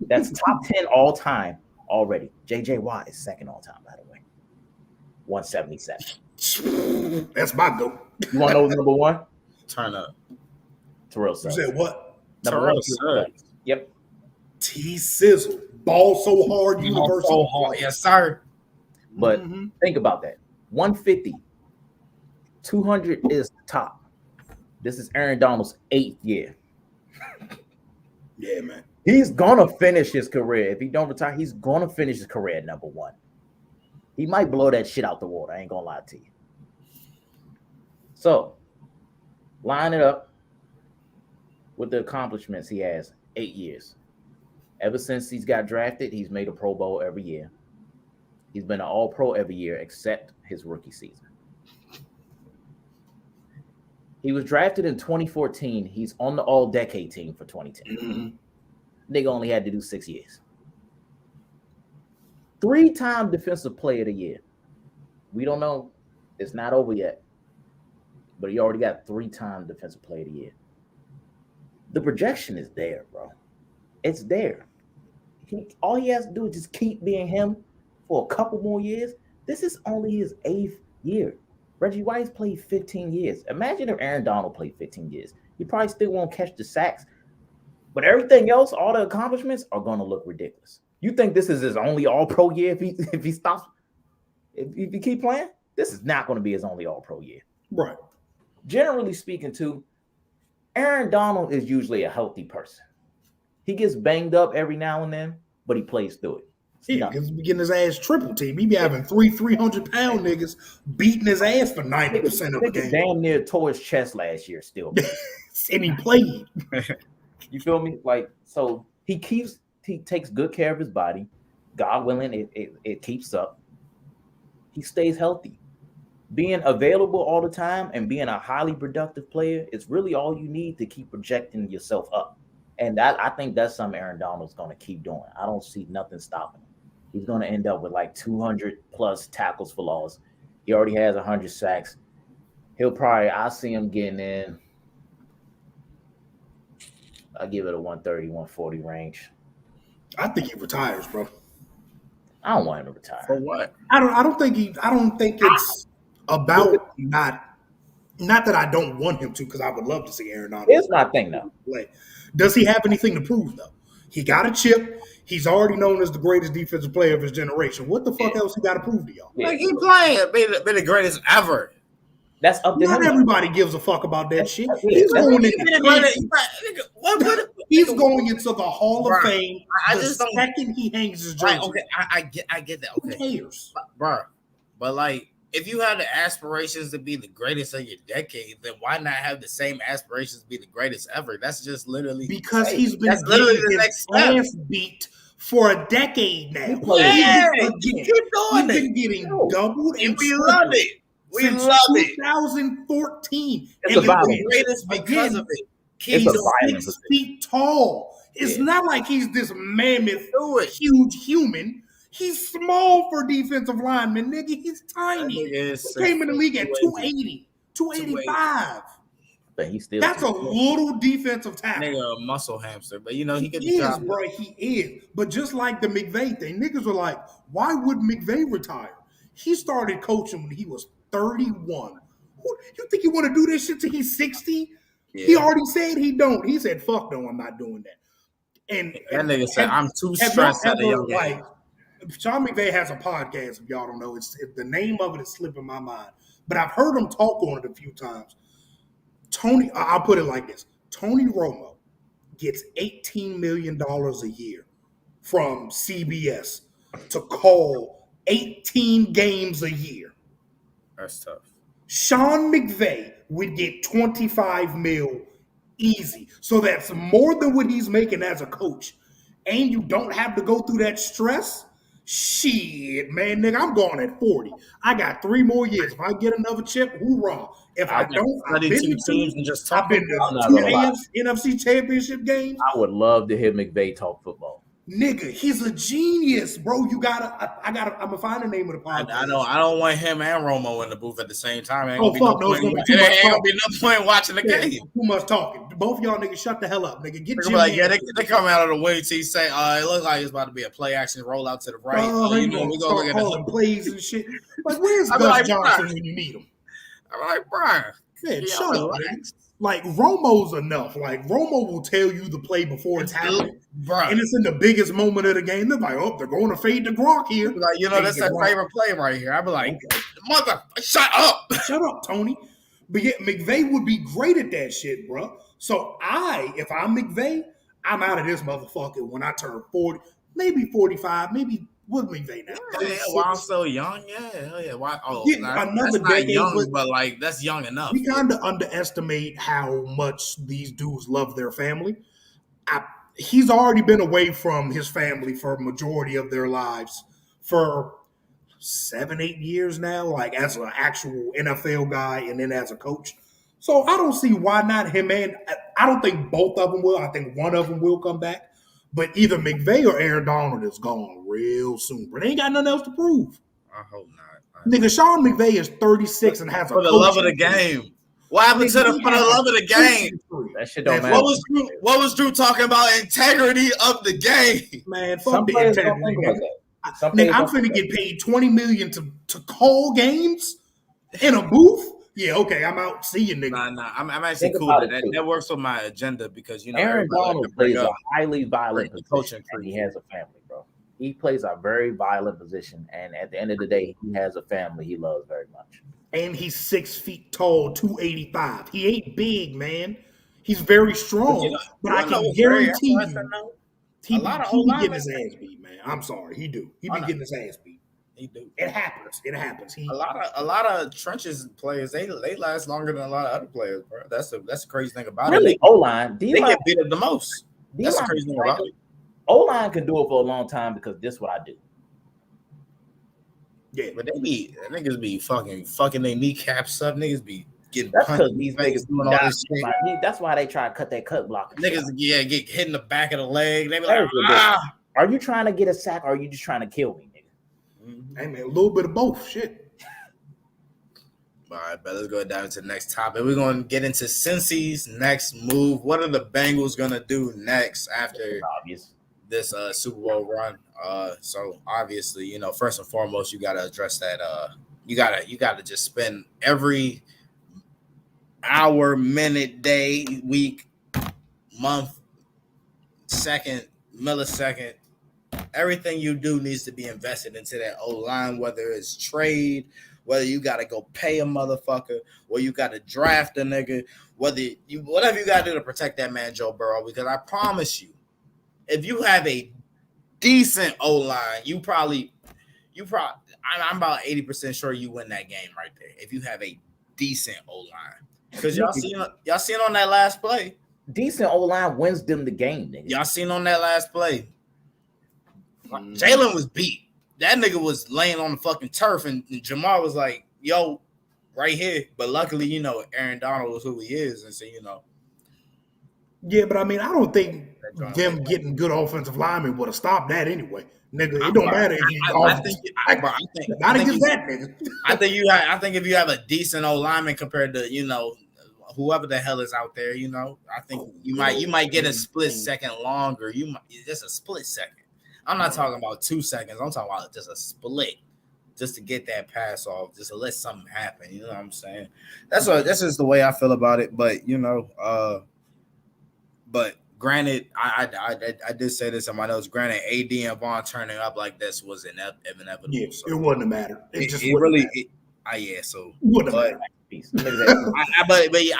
That's top 10 all time already. JJ Watt is second all time, by the way. 177. That's my goat. You want to know number one? Turn up. Terrell You Suggs. said what? Terrell Suggs. Yep. T Sizzle. Ball so hard, universal. So hard. Yes, sir. But think about that. 150. 200 is the top. This is Aaron Donald's 8th year. Yeah, man. He's gonna finish his career. If he don't retire, he's gonna finish his career at number 1. He might blow that shit out the water. I ain't gonna lie to you. So line it up with the accomplishments he has. 8 years. Ever since he's got drafted, he's made a Pro Bowl every year. He's been an All-Pro every year except his rookie season. He was drafted in 2014. He's on the All-Decade team for 2010. Nigga only had to do 6 years. 3-time Defensive Player of the Year. We don't know. It's not over yet. But he already got 3-time Defensive Player of the Year. The projection is there, bro. It's there. All he has to do is just keep being him for a couple more years. This is only his 8th year. Reggie White's played 15 years. Imagine if Aaron Donald played 15 years. He probably still won't catch the sacks. But everything else, all the accomplishments are going to look ridiculous. You think this is his only All-Pro year if he stops? If he keep playing? This is not going to be his only All-Pro year. Right. Generally speaking, too, Aaron Donald is usually a healthy person. He gets banged up every now and then, but he plays through it. Yeah, because he's getting his ass triple team. He be having 300-pound niggas beating his ass for 90% of the game. Damn near tore his chest last year still. And he played. You feel me? Like, so he takes good care of his body. God willing, it keeps up. He stays healthy. Being available all the time and being a highly productive player is really all you need to keep projecting yourself up. And I think that's something Aaron Donald's going to keep doing. I don't see nothing stopping him. He's going to end up with like 200 plus tackles for loss. He already has 100 sacks. I'll see him getting in. I'll give it a 130, 140 range. I think he retires, bro. I don't want him to retire. For what? I don't think it's about not that I don't want him to, because I would love to see Aaron Donald. Here's my thing though. Play. Does he have anything to prove though? He got a chip. He's already known as the greatest defensive player of his generation. What the fuck else he got to prove to y'all? Like, he playing. Be the greatest ever. That's up to him. Not everybody gives a fuck about that shit. He's going into the Hall of Fame the second he hangs his jersey. Right, okay, I get that. Okay. Who cares? Bro. But like, if you have the aspirations to be the greatest of your decade, then why not have the same aspirations to be the greatest ever? That's just literally because he's been literally the next step. Ass beat for a decade now. Yeah, keep doing He's been getting doubled, and we love it. We since love it. 2014. It's and the greatest because of it. He's 6 feet tall. It's not like he's this mammoth, huge human. He's small for defensive lineman, nigga. He's tiny. He came in the league at 280, 285. But he's still that's a little defensive tackle. Nigga, a muscle hamster, but you know he is, bro. He is. But just like the McVay thing, niggas were like, "Why would McVay retire?" He started coaching when he was 31. You think you want to do this shit till he's 60? Yeah. He already said he don't. He said, "Fuck no, I'm not doing that." And that nigga said, "I'm too have stressed y'all at a young ever, age." Sean McVay has a podcast. If y'all don't know, the name of it is slipping my mind, but I've heard him talk on it a few times. I'll put it like this: Tony Romo gets $18 million a year from CBS to call 18 games a year. That's tough. Sean McVay would get 25 mil easy. So that's more than what he's making as a coach. And you don't have to go through that stress. Shit, man, nigga, I'm going at 40. I got 3 more years. If I get another chip, hoorah. If I don't, I've been to teams and just talk. I've been I'm to not 2 gonna lie. NFC championship games. I would love to hear McVay talk football. Nigga, he's a genius, bro. I'm gonna find the name of the podcast. I don't want him and Romo in the booth at the same time. Ain't Oh, gonna fuck, be no, it's gonna be too much ain't gonna talk. be no point watching the game. Too much talking. Both y'all niggas shut the hell up, nigga. Get They're Jim. like, yeah, they come out of the wing tee, say, it looks like it's about to be a play action roll out to the right. You know, we gonna look at the plays and shit. Like, where's Gus Johnson when you need him? I'm like, Brian, man, shut up, nigga. Like, Romo's enough. Like, Romo will tell you the play before it's happening. Bro. And it's in the biggest moment of the game. They're like, oh, they're going to fade the Gronk here. Like, that's their favorite play right here. I'd be like, mother, shut up. Shut up, Tony. But yeah, McVay would be great at that shit, bro. So if I'm McVay, I'm out of this motherfucker when I turn 40, maybe 45, maybe with McVay now. Yeah, while I'm so young, yeah. Why? Oh, another that's not young, decade, but like that's young enough. We kind of underestimate how much these dudes love their family. He's already been away from his family for a majority of their lives for 7-8 years now, like as an actual NFL guy and then as a coach. So I don't see why not him, and I don't think both of them will. I think one of them will come back. But either McVay or Aaron Donald is gone real soon. But they ain't got nothing else to prove. I hope not. Nigga, Sean McVay is 36 and has for the love of the game. What happened to for the love of the game? That shit don't matter. What was Drew talking about? Integrity of the game. Man, fuck the integrity. Nigga, I'm finna get paid $20 million to call games in a booth. Yeah, okay, I'm out. See you, nigga. Nah, I'm actually cool with that. That works with my agenda because Aaron Donald plays a highly violent position, and he has a family, bro. He plays a very violent position, and at the end of the day, he has a family he loves very much. And he's 6 feet tall, 285. He ain't big, man. He's very strong, but I can guarantee you, he be getting his ass beat, man. I'm sorry, he do. He be getting his ass beat. He do. It happens. It happens. A lot of trenches players they last longer than a lot of other players, bro. That's the crazy thing about it. Really, O-line, they get beat up the most. That's the crazy thing about it. O-line can do it for a long time because this is what I do. Yeah, but niggas be fucking their kneecaps up. Niggas be getting that's punched. These niggas doing all this shit. That's why they try to cut that cut block. Niggas, get hit in the back of the leg. They be like, Are you trying to get a sack or are you just trying to kill me, nigga? Hey man, a little bit of both. Shit. All right, but let's go down to the next topic. We're going to get into Cincy's next move. What are the Bengals going to do next after this Super Bowl run? So obviously, first and foremost, you got to address that. You got to just spend every hour, minute, day, week, month, second, millisecond. Everything you do needs to be invested into that O-line, whether it's trade, whether you got to go pay a motherfucker, or you got to draft a nigga, whatever you got to do to protect that man, Joe Burrow, because I promise you, if you have a decent O-line, I'm about 80% sure you win that game right there. If you have a decent O-line, because y'all seen on that last play. Decent O-line wins them the game, nigga. Y'all seen on that last play. Jalen was beat. That nigga was laying on the fucking turf, and Jamar was like, yo, right here. But luckily, Aaron Donald was who he is, and so, Yeah, but I mean, I don't think them getting good offensive linemen would have stopped that anyway. Nigga, it don't matter if you not against that nigga. I think if you have a decent old lineman compared to, whoever the hell is out there, I think you might get a split second longer. You might just a split second. I'm not talking about 2 seconds. I'm talking about just a split. just to get that pass off, just to let something happen. You know what I'm saying? That's just the way I feel about it. But but granted, I did say this in my notes. Granted, AD and Vaughn turning up like this was inevitable. Yeah, So it wouldn't matter. It just it wouldn't really. matter. Yeah, so Wouldn't but matter.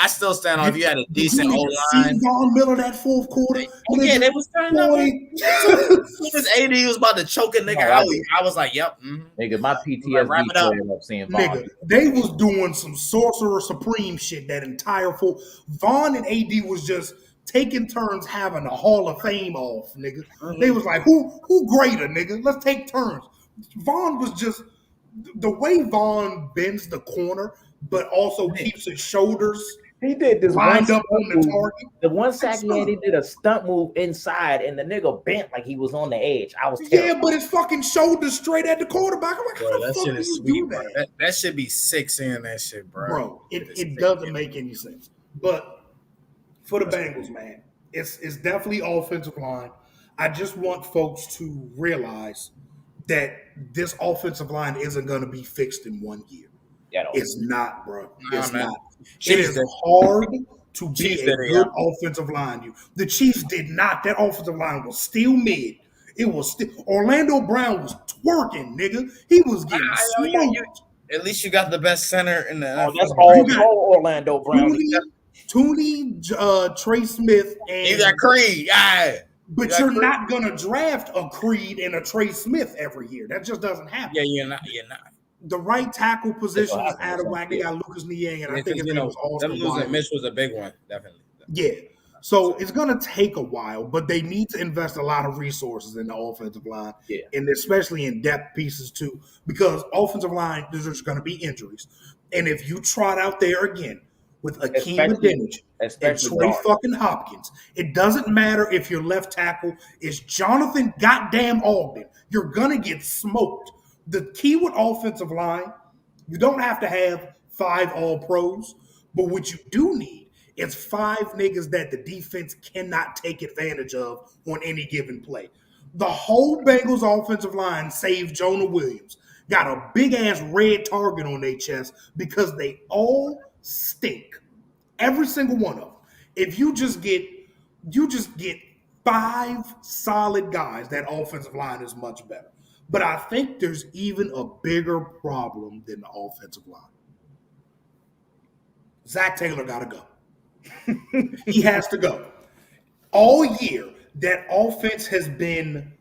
I still stand on if you had a decent O line. Von Miller that fourth quarter. Yeah, they was turning up. As soon as AD was about to choke a nigga out, I was like, "Yep." Nigga, my PTSD flared up seeing Vaughn. Nigga, they was doing some Sorcerer Supreme shit that entire full. Vaughn and AD was just taking turns having a Hall of Fame off, nigga. They was like, who greater, nigga? Let's take turns. Vaughn was just the way Vaughn bends the corner, but also keeps his shoulders. He did this lined up on the target. The one sack he had, he did a stunt move inside, and the nigga bent like he was on the edge. I was terrified. Yeah, but his fucking shoulders straight at the quarterback. I'm like, how the fuck do you do that? That should be sick seeing that shit, bro. It doesn't make any sense. But for the Bengals, man, it's definitely offensive line. I just want folks to realize that this offensive line isn't going to be fixed in 1 year. It's not, bro. It's not. It is hard to be a good offensive line. The Chiefs did not. That offensive line was still mid. It was still Orlando Brown was twerking, nigga. He was getting smoked. At least you got the best center in the NFL. That's all Orlando Brown. Tooney, Trey Smith, and you got Creed. Yeah. But you're not gonna draft a Creed and a Trey Smith every year. That just doesn't happen. Yeah, you're not. The right tackle position is out of whack. They got Lucas Niang, and I think his name was Austin. Losing Mitch was a big one, definitely. Yeah. So it's going to take a while, but they need to invest a lot of resources in the offensive line, and especially in depth pieces too, because offensive line, there's going to be injuries. And if you trot out there again with Akeem Adeniji and Trey fucking Hopkins, it doesn't matter if your left tackle is Jonathan goddamn Ogden. You're going to get smoked. The key with offensive line, you don't have to have 5 all-pros, but what you do need is 5 niggas that the defense cannot take advantage of on any given play. The whole Bengals offensive line, save Jonah Williams, got a big-ass red target on their chest because they all stink. Every single one of them. If you just get 5 solid guys, that offensive line is much better. But I think there's even a bigger problem than the offensive line. Zach Taylor got to go. He has to go. All year, that offense has been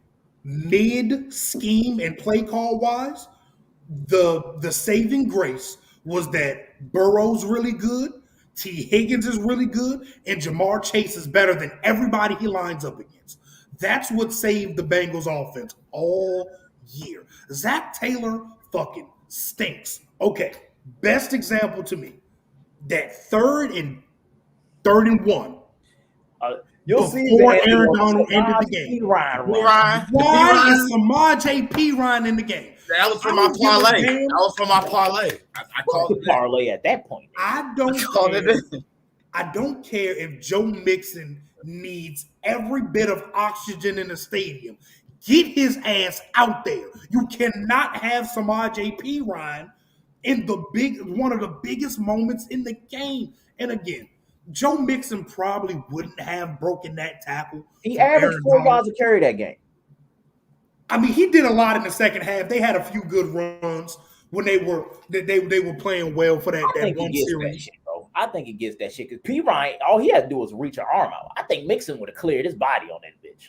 mid-scheme and play call-wise. The saving grace was that Burrow's really good, T. Higgins is really good, and Jamar Chase is better than everybody he lines up against. That's what saved the Bengals offense all year. Zach Taylor fucking stinks. Okay, best example to me, that third and 1. You'll see before Aaron Donald ended the game. Why is Samaj P. Ryan in the game? That was for my parlay. That was for my parlay. I called it parlay at that point. I don't care if Joe Mixon needs every bit of oxygen in the stadium. Get his ass out there. You cannot have Samaj P. Ryan in one of the biggest moments in the game. And again, Joe Mixon probably wouldn't have broken that tackle. He averaged 4 yards a carry that game. I mean, he did a lot in the second half. They had a few good runs when they were playing well for that one series. That shit, bro. I think he gets that shit because P. Ryan, all he had to do was reach an arm out. I think Mixon would have cleared his body on that bitch.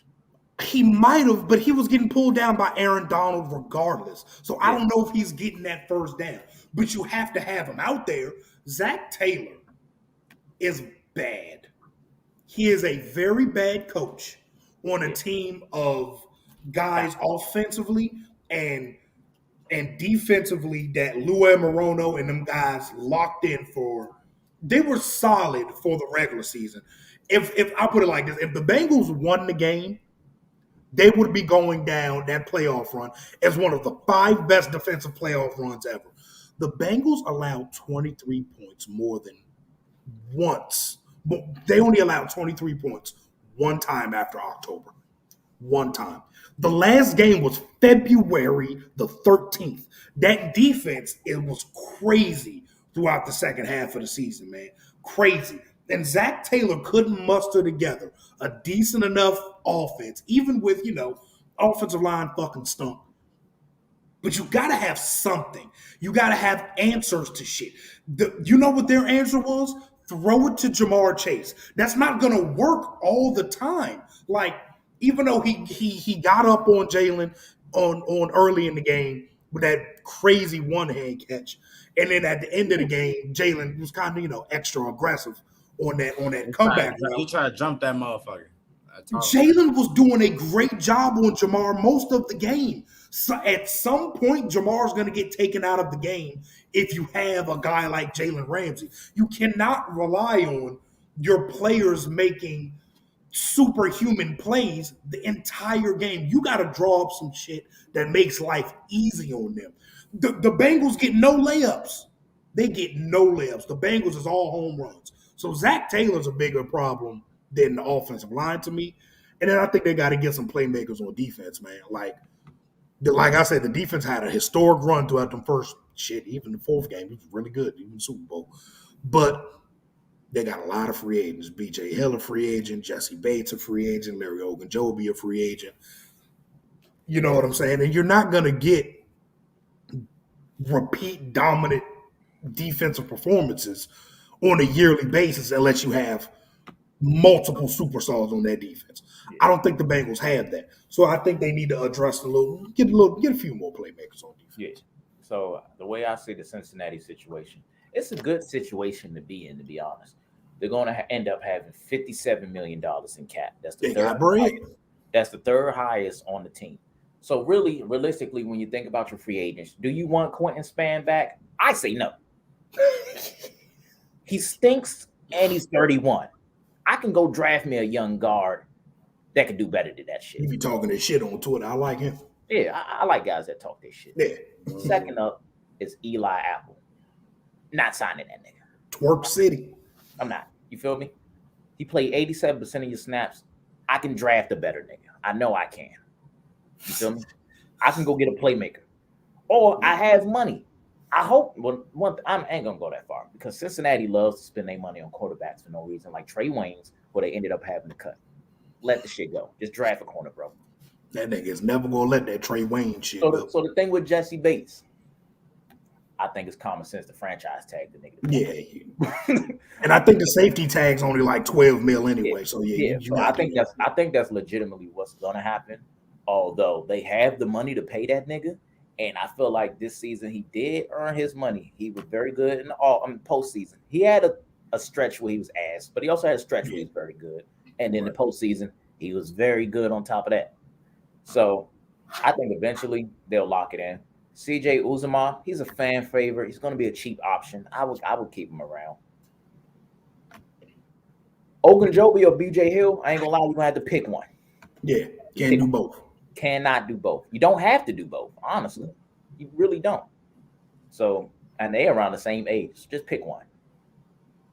He might have, but he was getting pulled down by Aaron Donald regardless. So I don't know if he's getting that first down. But you have to have him out there. Zach Taylor is bad. He is a very bad coach on a team of guys offensively and defensively that Lou Morono and them guys locked in for. They were solid for the regular season. If I put it like this, if the Bengals won the game, they would be going down that playoff run as one of the 5 best defensive playoff runs ever. The Bengals allowed 23 points more than once. But they only allowed 23 points one time after October. one time. The last game was February the 13th. That defense, it was crazy throughout the second half of the season, man. Crazy. And Zach Taylor couldn't muster together a decent enough offense, even with, offensive line fucking stunk. But you got to have something. You got to have answers to shit. You know what their answer was? Throw it to Jamar Chase. That's not going to work all the time. Like, even though he got up on Jalen on early in the game with that crazy one-hand catch, and then at the end of the game, Jalen was kind of extra aggressive on that comeback. He tried to jump that motherfucker. Jalen was doing a great job on Jamar most of the game. So at some point, Jamar's going to get taken out of the game if you have a guy like Jalen Ramsey. You cannot rely on your players making superhuman plays the entire game. You got to draw up some shit that makes life easy on them. The Bengals get no layups. They get no layups. The Bengals is all home runs. So Zach Taylor's a bigger problem than the offensive line to me. And then I think they got to get some playmakers on defense, man. Like I said, the defense had a historic run throughout the first even the fourth game. It was really good, even the Super Bowl. But they got a lot of free agents. B.J. Hill a free agent, Jesse Bates a free agent, Larry Ogunjobi a free agent. You know what I'm saying? And you're not going to get repeat dominant defensive performances on a yearly basis unless you have multiple superstars on that defense. Yeah. I don't think the Bengals have that. So I think they need to address get a few more playmakers on defense. Yeah. So the way I see the Cincinnati situation, it's a good situation to be in, to be honest. They're going to end up having $57 million in cap. That's the third highest. That's the third highest on the team. So really, realistically, when you think about your free agents, do you want Quentin Spann back? I say no. He stinks and he's 31. I can go draft me a young guard that can do better than that shit. You be talking that shit on Twitter. I like him. Yeah, I like guys that talk this shit. Yeah. Second up is Eli Apple. Not signing that nigga. Twerk City. I'm not. You feel me? He played 87% of your snaps. I can draft a better nigga. I know I can. You feel me? I can go get a playmaker. Or I have money. I hope I ain't gonna go that far because Cincinnati loves to spend their money on quarterbacks for no reason, like Trey Waynes, where they ended up having to cut. Let the shit go. Just draft a corner, bro. That nigga's never gonna let that Trey Wayne shit go. So the thing with Jesse Bates, I think it's common sense to franchise tag the nigga. Yeah. And I think the safety tag's only like $12 million anyway. Yeah. So yeah. So I think that's legitimately what's gonna happen. Although they have the money to pay that nigga. And I feel like this season he did earn his money. He was very good in the postseason. He had a stretch where he was ass, but he also had a stretch where he was very good. And then the postseason, he was very good on top of that. So I think eventually they'll lock it in. CJ Uzomah, he's a fan favorite. He's going to be a cheap option. I would keep him around. Ogunjobi or BJ Hill, I ain't gonna lie, you're gonna have to pick one. Yeah, can't do both. Cannot do both. You don't have to do both, honestly. You really don't. So, and they around the same age. Just pick one.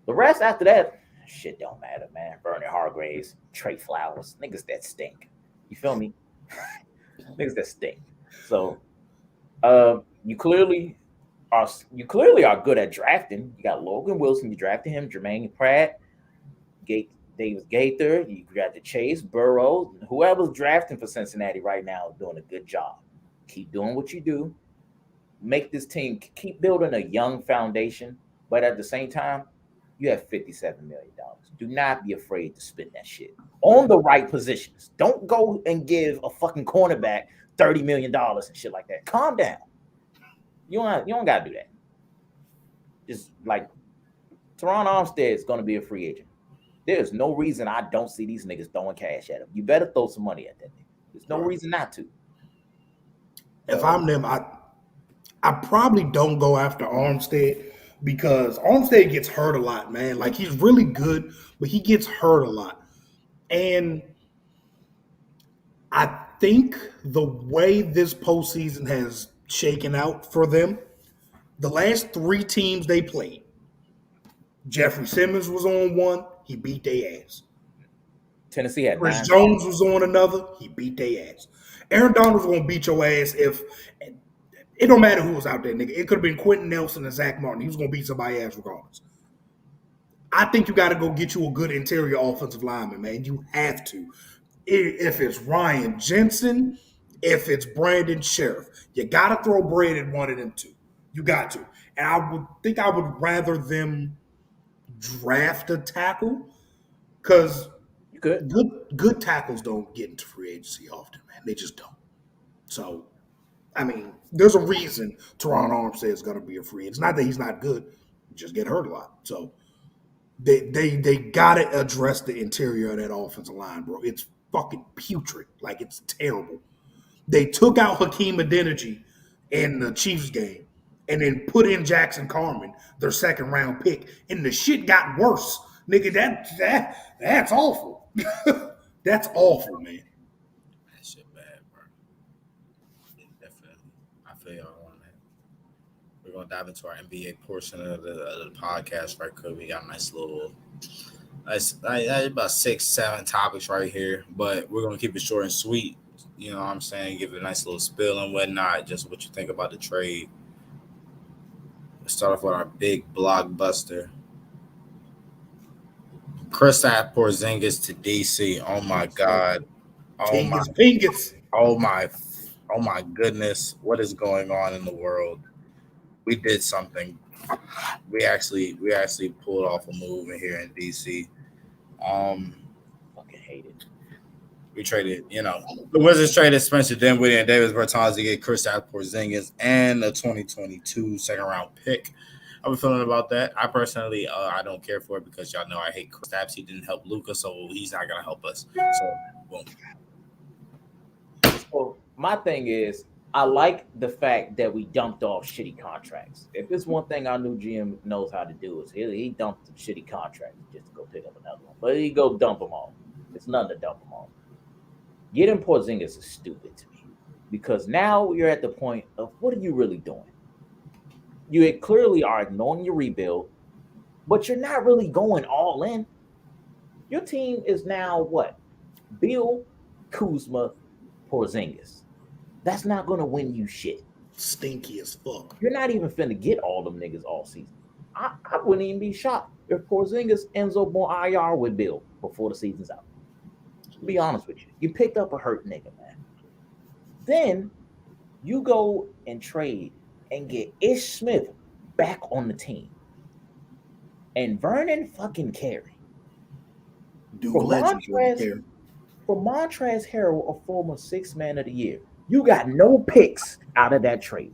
The rest after that, shit don't matter, man. Vernon Hargraves, Trey Flowers, niggas that stink. You feel me? Niggas that stink. So, you clearly are good at drafting. You got Logan Wilson, you drafted him, Jermaine Pratt, Davis Gaither, you drafted Chase, Burrow, whoever's drafting for Cincinnati right now is doing a good job. Keep doing what you do. Make this team, keep building a young foundation, but at the same time, you have $57 million. Do not be afraid to spend that shit on the right positions. Don't go and give a fucking cornerback $30 million and shit like that. Calm down. You don't gotta do that. Just like Teron Armstead is gonna be a free agent. There's no reason I don't see these niggas throwing cash at him. You better throw some money at that nigga. There's no reason not to. If I'm them, I probably don't go after Armstead because Armstead gets hurt a lot, man. Like, he's really good, but he gets hurt a lot. And I think the way this postseason has shaken out for them, the last 3 teams they played, Jeffrey Simmons was on one. He beat their ass. Tennessee had Chris 9. Jones was on another. He beat their ass. Aaron Donald was gonna beat your ass if it don't matter who was out there, nigga. It could have been Quentin Nelson and Zach Martin. He was gonna beat somebody ass regardless. I think you got to go get you a good interior offensive lineman, man. You have to. If it's Ryan Jensen, if it's Brandon Sheriff, you got to throw bread at one of them two. You got to. And I would rather them draft a tackle because good tackles don't get into free agency often, man. They just don't. So, I mean, there's a reason Teron Armstead is going to be a free agent. It's not that he's not good. He just get hurt a lot. So, they gotta address the interior of that offensive line, bro. It's fucking putrid. Like, it's terrible. They took out Hakeem Adeniji in the Chiefs game and then put in Jackson Carman, their second round pick, and the shit got worse. Nigga, that's awful. That's awful, man. That shit bad, bro. Yeah, definitely. I feel y'all on that. We're gonna dive into our NBA portion of the podcast right quick. We got a nice about 6-7 topics right here, but we're gonna keep it short and sweet. You know what I'm saying? Give it a nice little spill and whatnot. Just what you think about the trade. Let's start off with our big blockbuster. Kristaps Porzingis to DC. Oh my God. Pingus. Oh my goodness. What is going on in the world? We did something. We actually pulled off a move in here in DC. Fucking hate it. We traded, the Wizards traded Spencer Dinwiddie and Davis Bertans to get Kristaps Porzingis and a 2022 second round pick. How are we feeling about that? I personally, I don't care for it because y'all know I hate Kristaps. He didn't help Luka, so he's not gonna help us. So, boom. So my thing is, I like the fact that we dumped off shitty contracts. If there's one thing our new GM knows how to do is he dumped some shitty contracts just to go pick up another one. But he go dump them all. It's nothing to dump them all. Getting Porzingis is stupid to me because now you're at the point of what are you really doing? You clearly are ignoring your rebuild, but you're not really going all in. Your team is now what? Bill, Kuzma, Porzingis. That's not going to win you shit. Stinky as fuck. You're not even finna get all them niggas all season. I wouldn't even be shocked if Porzingis ends up on IR with Bill before the season's out. To be honest with you. You picked up a hurt nigga, man. Then you go and trade and get Ish Smith back on the team. And Vernon fucking Carey. For Montrezl Harrell, a former 6th man of the year, you got no picks out of that trade.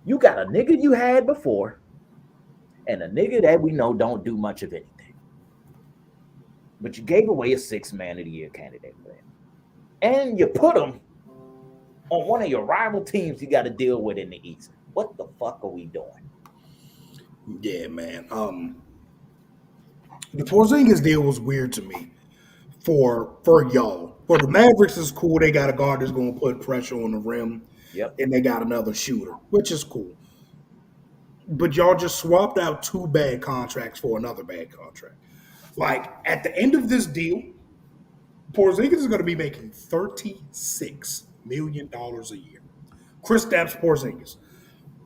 You got a nigga you had before and a nigga that we know don't do much of anything. But you gave away a 6th man of the year candidate for him. And you put him on one of your rival teams you got to deal with in the East. What the fuck are we doing? Yeah, man. The Porzingis deal was weird to me for y'all. For the Mavericks, is cool. They got a guard that's going to put pressure on the rim. Yep. And they got another shooter, which is cool. But y'all just swapped out 2 bad contracts for another bad contract. Like, at the end of this deal, Porzingis is going to be making $36 million a year. Kristaps Porzingis.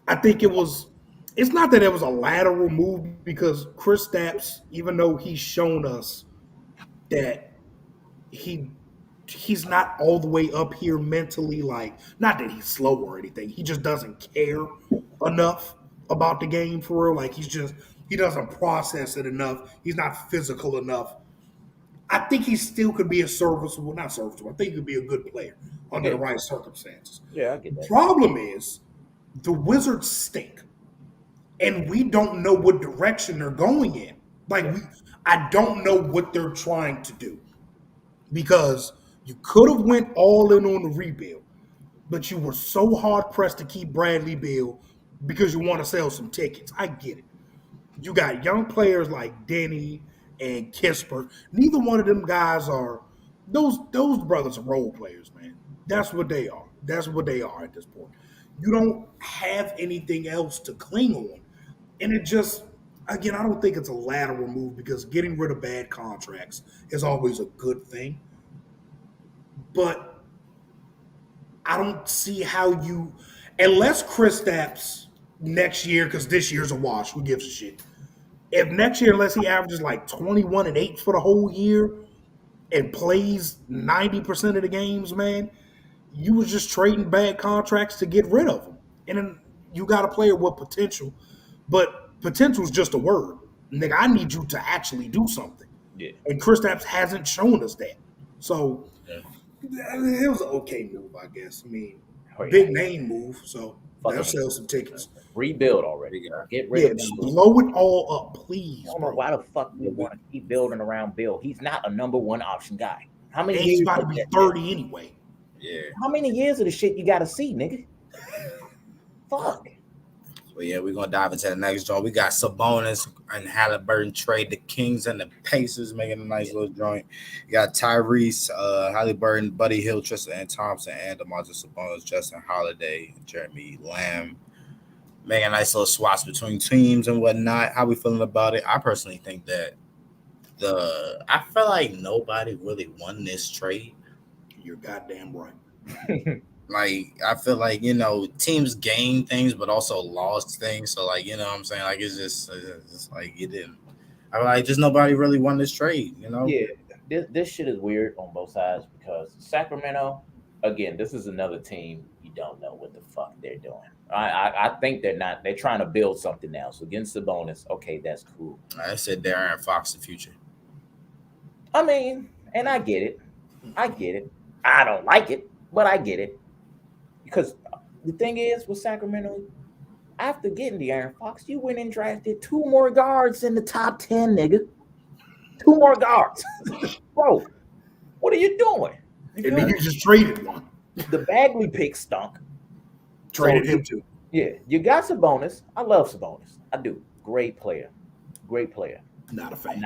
I think it's not that it was a lateral move because Kristaps, even though he's shown us that he's not all the way up here mentally, like, not that he's slow or anything. He just doesn't care enough about the game for real. Like, he doesn't process it enough. He's not physical enough. I think he still could be not serviceable. I think he could be a good player under the right circumstances. Yeah, I get that. The problem is the Wizards stink. And we don't know what direction they're going in. Like, I don't know what they're trying to do. Because you could have went all in on the rebuild, but you were so hard pressed to keep Bradley Beal because you want to sell some tickets. I get it. You got young players like Denny and Kispert. Neither one of them guys are those brothers are role players, man. That's what they are. That's what they are at this point. You don't have anything else to cling on. And Again, I don't think it's a lateral move because getting rid of bad contracts is always a good thing. But I don't see how you, unless Kristaps next year, because this year's a wash. Who gives a shit? If next year, unless he averages like 21 and 8 for the whole year and plays 90% of the games, man, you was just trading bad contracts to get rid of them. And then you got a player with potential, but potential is just a word. Nigga, I need you to actually do something. Yeah. And Kristaps hasn't shown us that. So Yeah. it was an okay move, I guess. I mean, Oh, yeah. big name move, so Fucking they'll sell some tickets. Rebuild already. Yeah. Get rid Yeah, of just Bill. blow it all up, please, I don't know bro. why the fuck we want to keep building around Bill. He's not a number one option guy. How many And years? he's about to be 30 anyway. Yeah. How many years of the shit you got to see, nigga? Fuck. But yeah, we're gonna dive into the next joint. We got Sabonis and Halliburton trade the Kings and the Pacers, making a nice little joint. You got Tyrese, Halliburton, Buddy Hill, Tristan Thompson, and DeMarcus Sabonis, Justin Holiday, Jeremy Lamb, making a nice little swaps between teams and whatnot. How we feeling about it? I personally think that I feel like nobody really won this trade. You're goddamn right. Like, I feel like, teams gained things, but also lost things. So, like, you know what I'm saying? Like, it's just like you didn't. I feel like just nobody really won this trade, Yeah, this shit is weird on both sides because Sacramento, again, this is another team you don't know what the fuck they're doing. I think they're not. They're trying to build something now. So against the bonus, okay, that's cool. I said Darren Fox the future. I mean, and I get it. I don't like it, but I get it. Because the thing is, with Sacramento, after getting the Aaron Fox, you went and drafted 2 more guards in the top 10, nigga. 2 more guards. Bro, what are you doing? And then you just traded one. The Bagley pick stunk. Traded him too. Yeah, you got Sabonis. I love Sabonis. I do. Great player. Not a fan.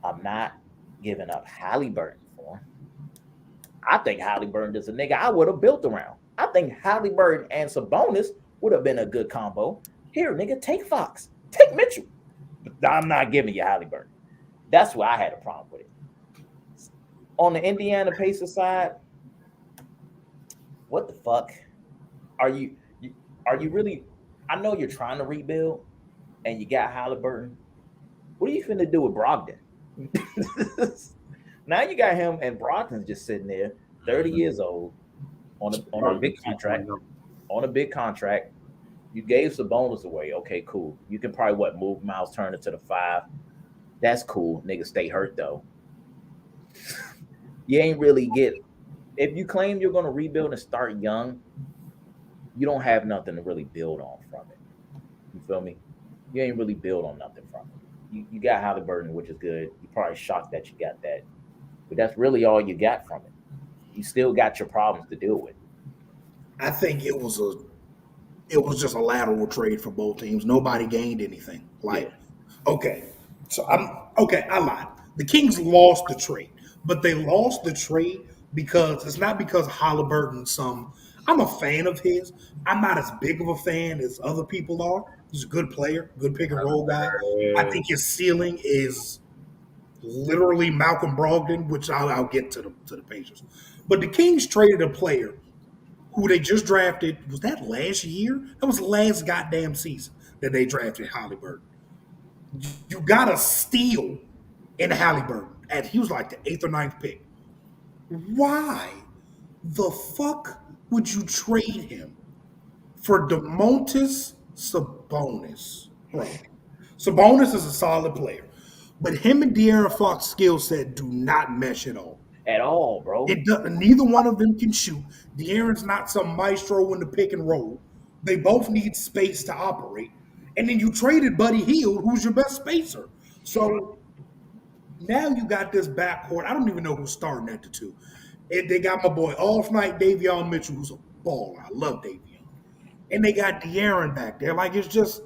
I'm not giving up Halliburton for him. I think Halliburton is a nigga I would have built around. I think Halliburton and Sabonis would have been a good combo. Here, nigga, take Fox. Take Mitchell. I'm not giving you Halliburton. That's where I had a problem with it. On the Indiana Pacers side, what the fuck? Are you really? I know you're trying to rebuild and you got Halliburton. What are you finna do with Brogdon? Now you got him and Brogdon's just sitting there, 30 years old, on a big contract. On a big contract. You gave Sabonis away. Okay, cool. You can probably move Miles Turner to the 5. That's cool. Nigga, stay hurt though. You ain't really get. If you claim you're gonna rebuild and start young, you don't have nothing to really build on from it. You feel me? You ain't really build on nothing from it. You got Halliburton, which is good. You're probably shocked that you got that, but that's really all you got from it. You still got your problems to deal with. I think it was just a lateral trade for both teams. Nobody gained anything. Okay, I lied. The Kings lost the trade, but they lost the trade because it's not because Halliburton. I'm a fan of his. I'm not as big of a fan as other people are. He's a good player, good pick and roll guy. I think his ceiling is literally Malcolm Brogdon, which I'll get to the Pacers. But the Kings traded a player who they just drafted. Was that last year? That was last goddamn season that they drafted Halliburton. You got a steal in Halliburton. And he was like the 8th or 9th pick. Why the fuck would you trade him for Domantas Sabonis? Right. Sabonis is a solid player. But him and De'Aaron Fox skill set do not mesh at all. At all, bro. It doesn't. Neither one of them can shoot. De'Aaron's not some maestro in the pick and roll. They both need space to operate. And then you traded Buddy Hield, who's your best spacer. So now you got this backcourt. I don't even know who's starting at the 2. And they got my boy off night Davion Mitchell, who's a baller. I love Davion. And they got De'Aaron back there. Like it just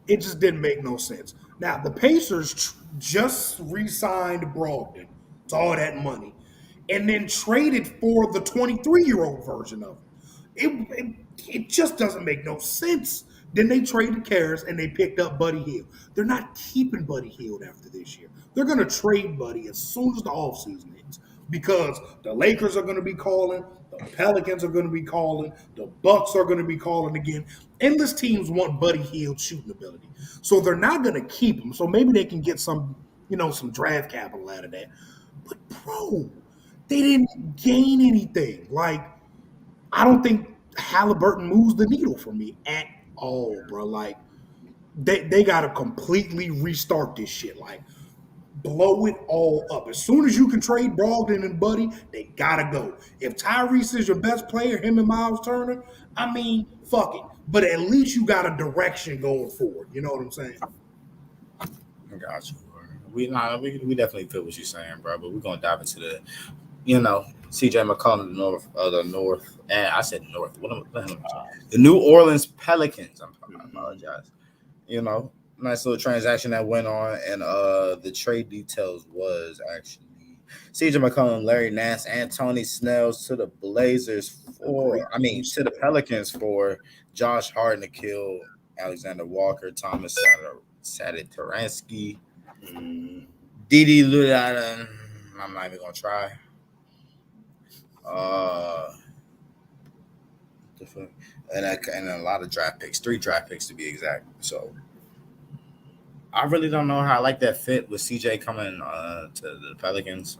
didn't make no sense. Now the Pacers just re-signed Brogdon to all that money, and then traded for the 23-year-old version of him. It just doesn't make no sense Then they traded Karras and they picked up Buddy Hield. They're not keeping Buddy Hield after this year. They're going to trade Buddy as soon as the offseason ends because the Lakers are going to be calling, the Pelicans are going to be calling, the Bucks are going to be calling again. Endless teams want Buddy Hield's shooting ability. So they're not going to keep him. So maybe they can get some draft capital out of that. But, bro, they didn't gain anything. Like, I don't think Halliburton moves the needle for me at all, bro. Like, they got to completely restart this shit. Like, blow it all up. As soon as you can trade Brogdon and Buddy, they got to go. If Tyrese is your best player, him and Miles Turner, I mean, fuck it. But at least you got a direction going forward. You know what I'm saying? I got you. We definitely feel what you're saying, bro. But we're gonna dive into the, CJ McCollum, the North, and I said North. The New Orleans Pelicans. I apologize. Nice little transaction that went on, and the trade details was actually CJ McCollum, Larry Nance, and Tony Snells to the to the Pelicans for Josh Hart, Nikhil Alexander Walker, Thomas Satoransky, Didi Lulada. I'm not even gonna try. And a lot of draft picks, 3 draft picks to be exact. So I really don't know how I like that fit with CJ coming to the Pelicans.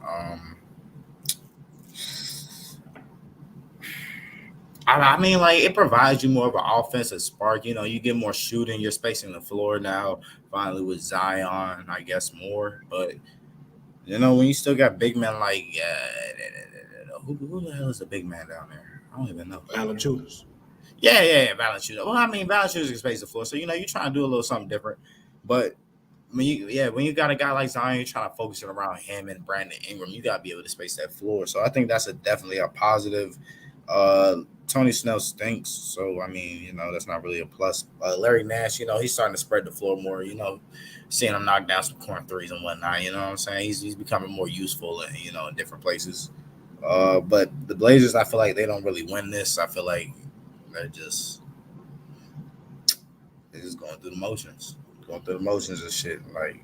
I mean, like, it provides you more of an offensive spark. You get more shooting. You're spacing the floor now, finally, with Zion, I guess, more. But, when you still got big men like who the hell is the big man down there? I don't even know. Valanciunas. Yeah, Valanciunas. Well, I mean, Valanciunas can space the floor. So, you're trying to do a little something different. But when you got a guy like Zion, you're trying to focus it around him and Brandon Ingram. You got to be able to space that floor. So I think that's definitely a positive. Tony Snell stinks, so I mean, that's not really a plus. Larry Nash, he's starting to spread the floor more. Seeing him knock down some corner threes and whatnot. You know what I'm saying? He's becoming more useful, in different places. But the Blazers, I feel like they don't really win this. I feel like they're just going through the motions. And shit. Like,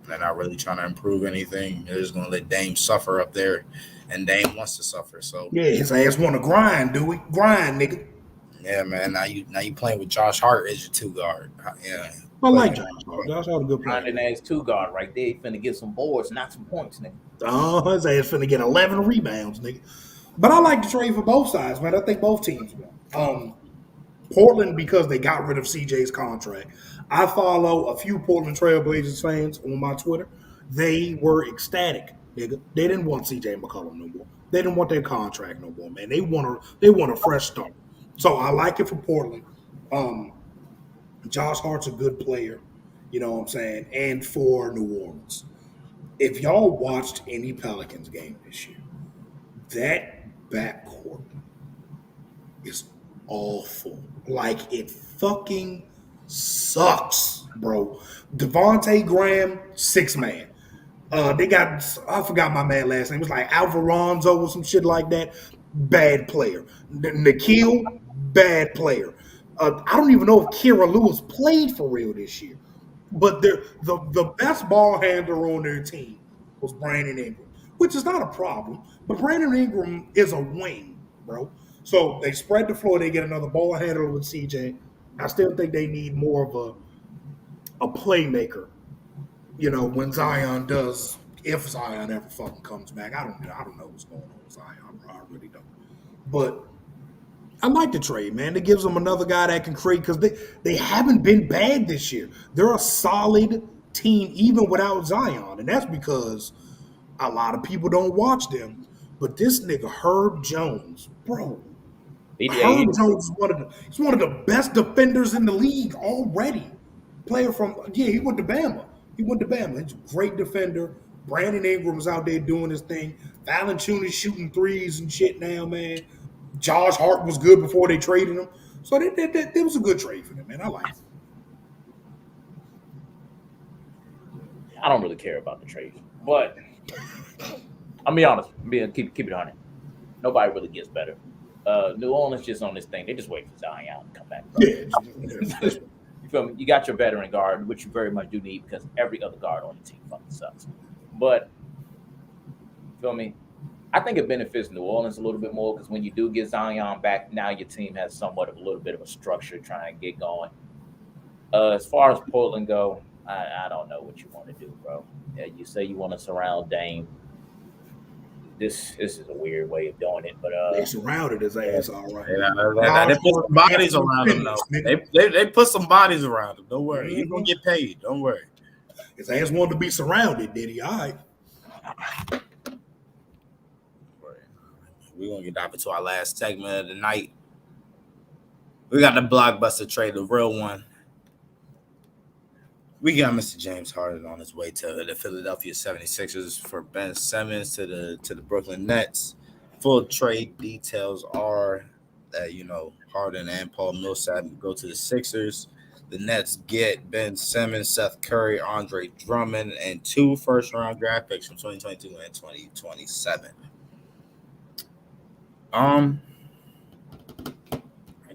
they're not really trying to improve anything. They're just gonna let Dame suffer up there, and Dame wants to suffer. So yeah, his ass want to grind, do we? Grind, nigga. Yeah, man. Now you playing with Josh Hart as your 2 guard. Yeah, I like Josh Hart. Josh Hart a good player. Grinding ass 2 guard right there. He finna get some boards, not some points, nigga. His ass finna get 11 rebounds, nigga. But I like the trade for both sides, man. I think both teams won. Portland, because they got rid of CJ's contract. I follow a few Portland Trail Blazers fans on my Twitter. They were ecstatic, nigga. They didn't want CJ McCollum no more. They didn't want their contract no more, man. They want a fresh start. So I like it for Portland. Josh Hart's a good player, you know what I'm saying, and for New Orleans. If y'all watched any Pelicans game this year, that backcourt is awful. Like, it fucking sucks, bro. Devontae Graham, 6-man. They got, I forgot my man last name. It was like Alvaronzo or some shit like that. Bad player. Nikhil, bad player. I don't even know if Kira Lewis played for real this year. But the best ball handler on their team was Brandon Ingram, which is not a problem. But Brandon Ingram is a wing, bro. So they spread the floor. They get another ball handler with CJ. I still think they need more of a playmaker. When Zion does, if Zion ever fucking comes back, I don't know what's going on with Zion. I really don't. But I like the trade, man. It gives them another guy that can create, because they haven't been bad this year. They're a solid team even without Zion, and that's because a lot of people don't watch them. But this nigga Herb Jones, bro. Herb Jones is one of the best defenders in the league already. Player he went to Bama. He's a great defender. Brandon Ingram's out there doing his thing. Valanciunas shooting threes and shit now, man. Josh Hart was good before they traded him. So that was a good trade for them, man. I like it. I don't really care about the trade, but I'll be honest. Keep it on it. Nobody really gets better. New Orleans just on this thing. They just wait for Zion to come back. Bro. Yeah. feel me? You got your veteran guard, which you very much do need because every other guard on the team fucking sucks. But feel me? I think it benefits New Orleans a little bit more because when you do get Zion back, now your team has somewhat of a little bit of a structure trying to get going. As far as Portland go, I don't know what you want to do, bro. Yeah, you say you want to surround Dame. This is a weird way of doing it, but they surrounded his ass all right. They put some bodies around him, though. They put some bodies around him. Don't worry, he's gonna get paid. Don't worry. His ass wanted to be surrounded, did he? All right. We're gonna get dive into our last segment of the night. We got the blockbuster trade, the real one. We got Mr. James Harden on his way to the Philadelphia 76ers for Ben Simmons to the Brooklyn Nets. Full trade details are that, Harden and Paul Millsap go to the Sixers. The Nets get Ben Simmons, Seth Curry, Andre Drummond, and 2 first-round draft picks from 2022 and 2027. I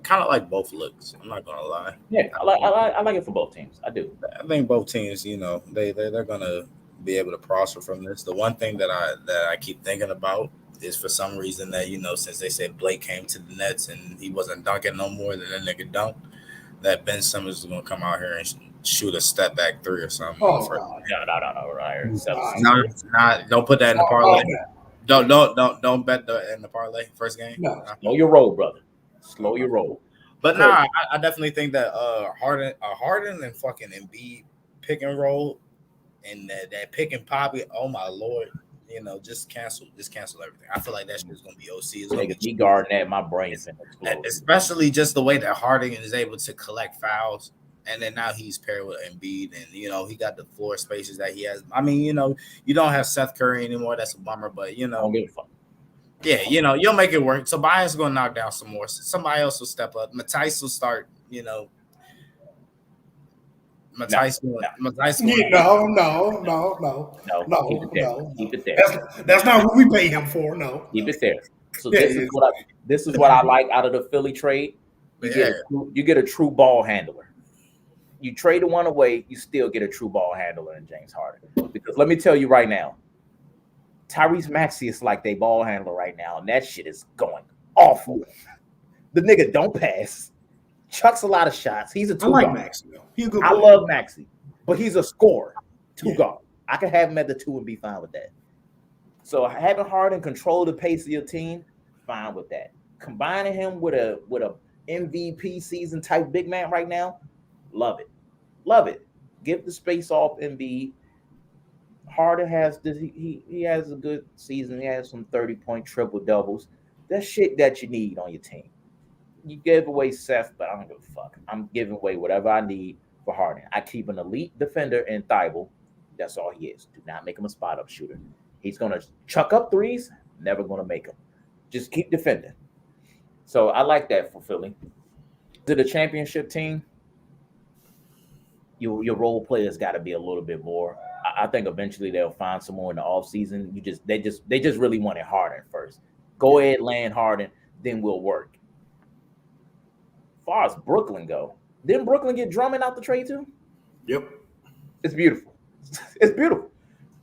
kind of like both looks. I'm not gonna lie. Yeah, I like it for both teams. I do. I think both teams, they're gonna be able to prosper from this. The one thing that I keep thinking about is for some reason that since they said Blake came to the Nets and he wasn't dunking no more than a nigga dunked, that Ben Simmons is gonna come out here and shoot a step back 3 or something. No, right here. Don't put that in the parlay. Don't bet in the parlay first game. No. Slow your roll, brother. Slow your roll. But I definitely think that Harden and fucking Embiid pick and roll and that pick and poppy. Oh my lord, just cancel everything. I feel like that shit is gonna be OC. It's gonna be guarding that. My brain's gonna explode. Especially just the way that Harden is able to collect fouls. And then now he's paired with Embiid, and he got the floor spaces that he has. I mean, you don't have Seth Curry anymore. That's a bummer, but don't give a fuck. Yeah, you'll make it work. Tobias is gonna knock down some more. Somebody else will step up. Matisse will start. Matisse. No. Keep it there. That's not what we pay him for. No. Keep it there. So this is what I like out of the Philly trade. You get a true ball handler. You trade the one away, you still get a true ball handler in James Harden. Because let me tell you right now, Tyrese Maxey is like they ball handler right now, and that shit is going awful. The nigga don't pass, chucks a lot of shots. He's a two guard. Maxey, I love Maxey, but he's a scorer, two guard. I can have him at the 2 and be fine with that. So having Harden control the pace of your team, fine with that. Combining him with a MVP season type big man right now, love it. Give the space off Embiid. Harden has this. He has a good season. He has some 30-point triple doubles. That's shit that you need on your team. You gave away Seth, but I don't give a fuck. I'm giving away whatever I need for Harden. I keep an elite defender in Thibault. That's all he is. Do not make him a spot up shooter. He's gonna chuck up threes. Never gonna make them. Just keep defending. So I like that for Philly. To the championship team, your role players got to be a little bit more. I think eventually they'll find some more in the offseason. They just really wanted Harden first. Go ahead, land Harden, then we'll work. As far as Brooklyn go, didn't Brooklyn get Drummond out the trade too? Yep. It's beautiful. It's beautiful.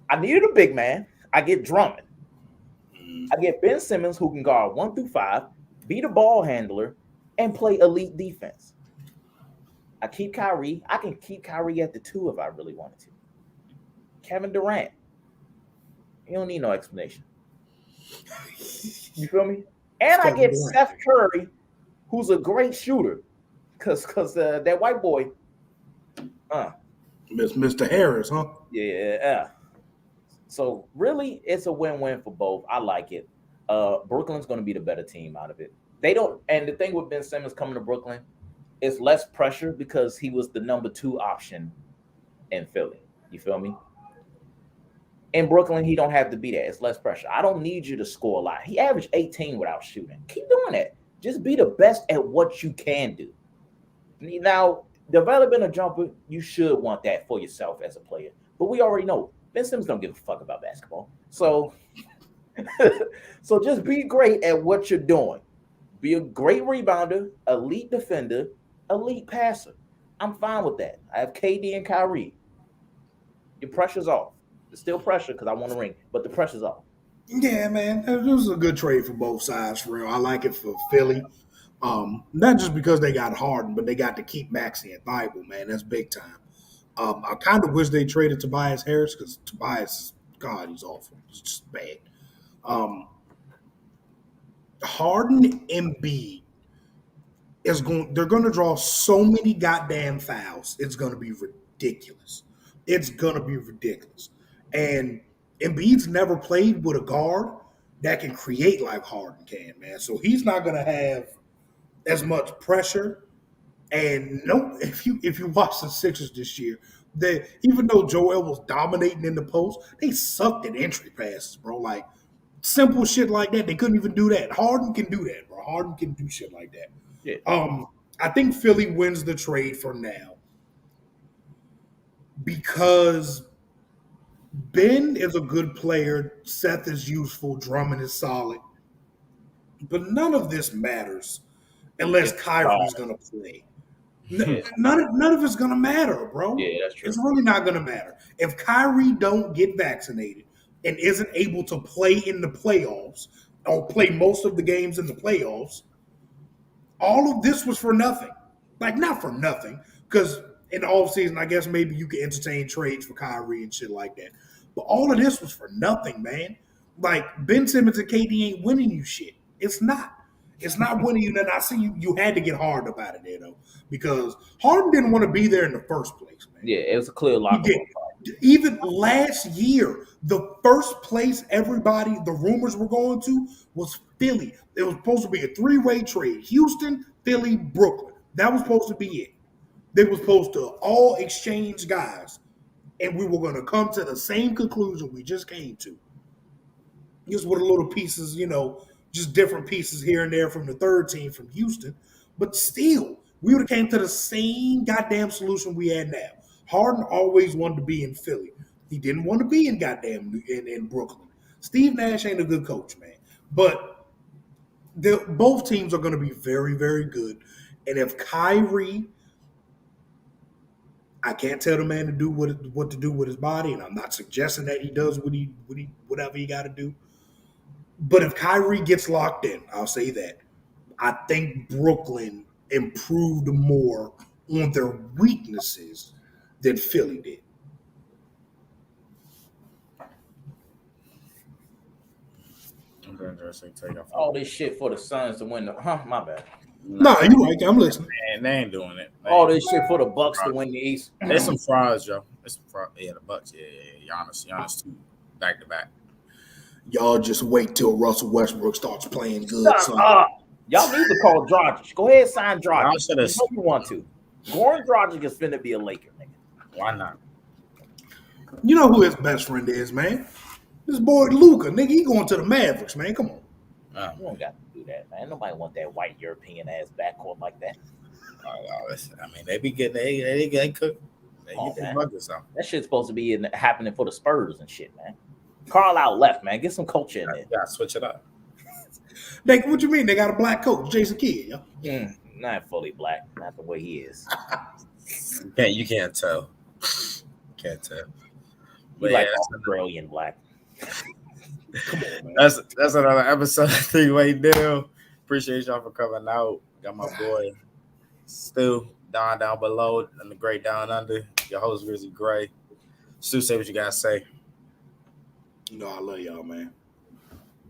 I needed a big man. I get Drummond. I get Ben Simmons, who can guard 1 through 5, be the ball handler, and play elite defense. I keep Kyrie. I can keep Kyrie at the 2 if I really wanted to. Kevin Durant. You don't need no explanation. You feel me? And I get Seth Curry, who's a great shooter. Because that white boy. Mr. Harris, huh? Yeah. So really, it's a win-win for both. I like it. Brooklyn's going to be the better team out of it. They don't. And the thing with Ben Simmons coming to Brooklyn, it's less pressure because he was the number 2 option in Philly. You feel me? In Brooklyn, he don't have to be that. It's less pressure. I don't need you to score a lot. He averaged 18 without shooting. Keep doing that. Just be the best at what you can do. Now, developing a jumper, you should want that for yourself as a player. But we already know Ben Simmons don't give a fuck about basketball. So just be great at what you're doing. Be a great rebounder, elite defender, elite passer. I'm fine with that. I have KD and Kyrie. Your pressure's off. There's still pressure because I want to ring, but the pressure's off. Yeah, man, it was a good trade for both sides. For real, I like it for Philly. Not just because they got Harden, but they got to keep Maxey and Thibault, man. That's big time. I kind of wish they traded Tobias Harris because Tobias, God, he's awful. He's just bad. Harden and Embiid they're going to draw so many goddamn fouls. It's going to be ridiculous. It's going to be ridiculous. And Embiid's never played with a guard that can create like Harden can, man. So he's not going to have as much pressure. And no, if you watch the Sixers this year, even though Joel was dominating in the post, they sucked at entry passes, bro. Like simple shit like that, they couldn't even do that. Harden can do that, bro. Harden can do shit like that. Yeah. I think Philly wins the trade for now because Ben is a good player, Seth is useful, Drummond is solid, but none of this matters unless Kyrie's gonna play. None of it's gonna matter, bro. Yeah, that's true. It's really not gonna matter if Kyrie don't get vaccinated and isn't able to play in the playoffs or play most of the games in the playoffs. All of this was for nothing. Like, not for nothing, because in the offseason, I guess maybe you could entertain trades for Kyrie and shit like that. But all of this was for nothing, man. Like, Ben Simmons and KD ain't winning you shit. It's not. It's not winning you. And I see you had to get Harden up out of there, though, because Harden didn't want to be there in the first place, man. Yeah, it was a clear lock. Even last year, the first place the rumors were going to was Philly. It was supposed to be a 3-way trade. Houston, Philly, Brooklyn. That was supposed to be it. They were supposed to all exchange guys, and we were going to come to the same conclusion we just came to. Just with a little pieces, just different pieces here and there from the third team from Houston. But still, we would have came to the same goddamn solution we had now. Harden always wanted to be in Philly. He didn't want to be in in Brooklyn. Steve Nash ain't a good coach, man. But both teams are going to be very, very good. And if Kyrie, I can't tell the man to do what to do with his body, and I'm not suggesting that he does whatever he got to do. But if Kyrie gets locked in, I'll say that. I think Brooklyn improved more on their weaknesses than Philly did. All this shit for the Suns to win my bad. No, you're right. I'm listening. Man, they ain't doing it. All this shit for the Bucks to win the East. There's some frauds, Joe. There's some fraud. Yeah, the Bucks. Yeah. Giannis too, back to back. Y'all just wait till Russell Westbrook starts playing good. Y'all need to call Dragic. Go ahead, sign Dragic. You you want to. Goran Dragic is finna be a Laker, nigga. Why not? You know who his best friend is, man? This boy Luka, nigga. He going to the Mavericks, man. Come on. You don't got to do that, man. Nobody want that white European ass backcourt like that. I mean, they be getting they cook. They get their buckets out. That shit's supposed to be happening for the Spurs and shit, man. Carlisle left, man. Get some culture in there. Yeah, switch it up. What you mean? They got a black coach, Jason Kidd, yo. Not fully black, not the way he is. You can't tell. Can't tell. But like Australian black. Come on, man. That's another episode of 3-Way Deal. Appreciate y'all for coming out. Got my boy Stu down below and the great down under. Your host Grizzly Gray. Stu, say what you gotta say. I love y'all, man.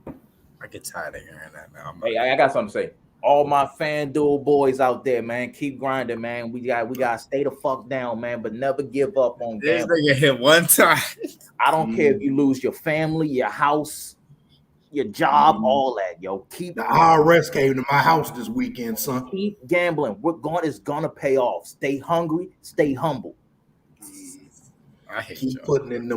I get tired of hearing that now. Hey, I got something to say. All my FanDuel boys out there, man, keep grinding, man. We got to stay the fuck down, man, but never give up on this gambling. nigga hit one time. I don't care if you lose your family, your house, your job, all that, yo. Keep the IRS came to my house this weekend, son. Keep gambling. It's gonna pay off. Stay hungry, stay humble. I hate keep you. Putting in the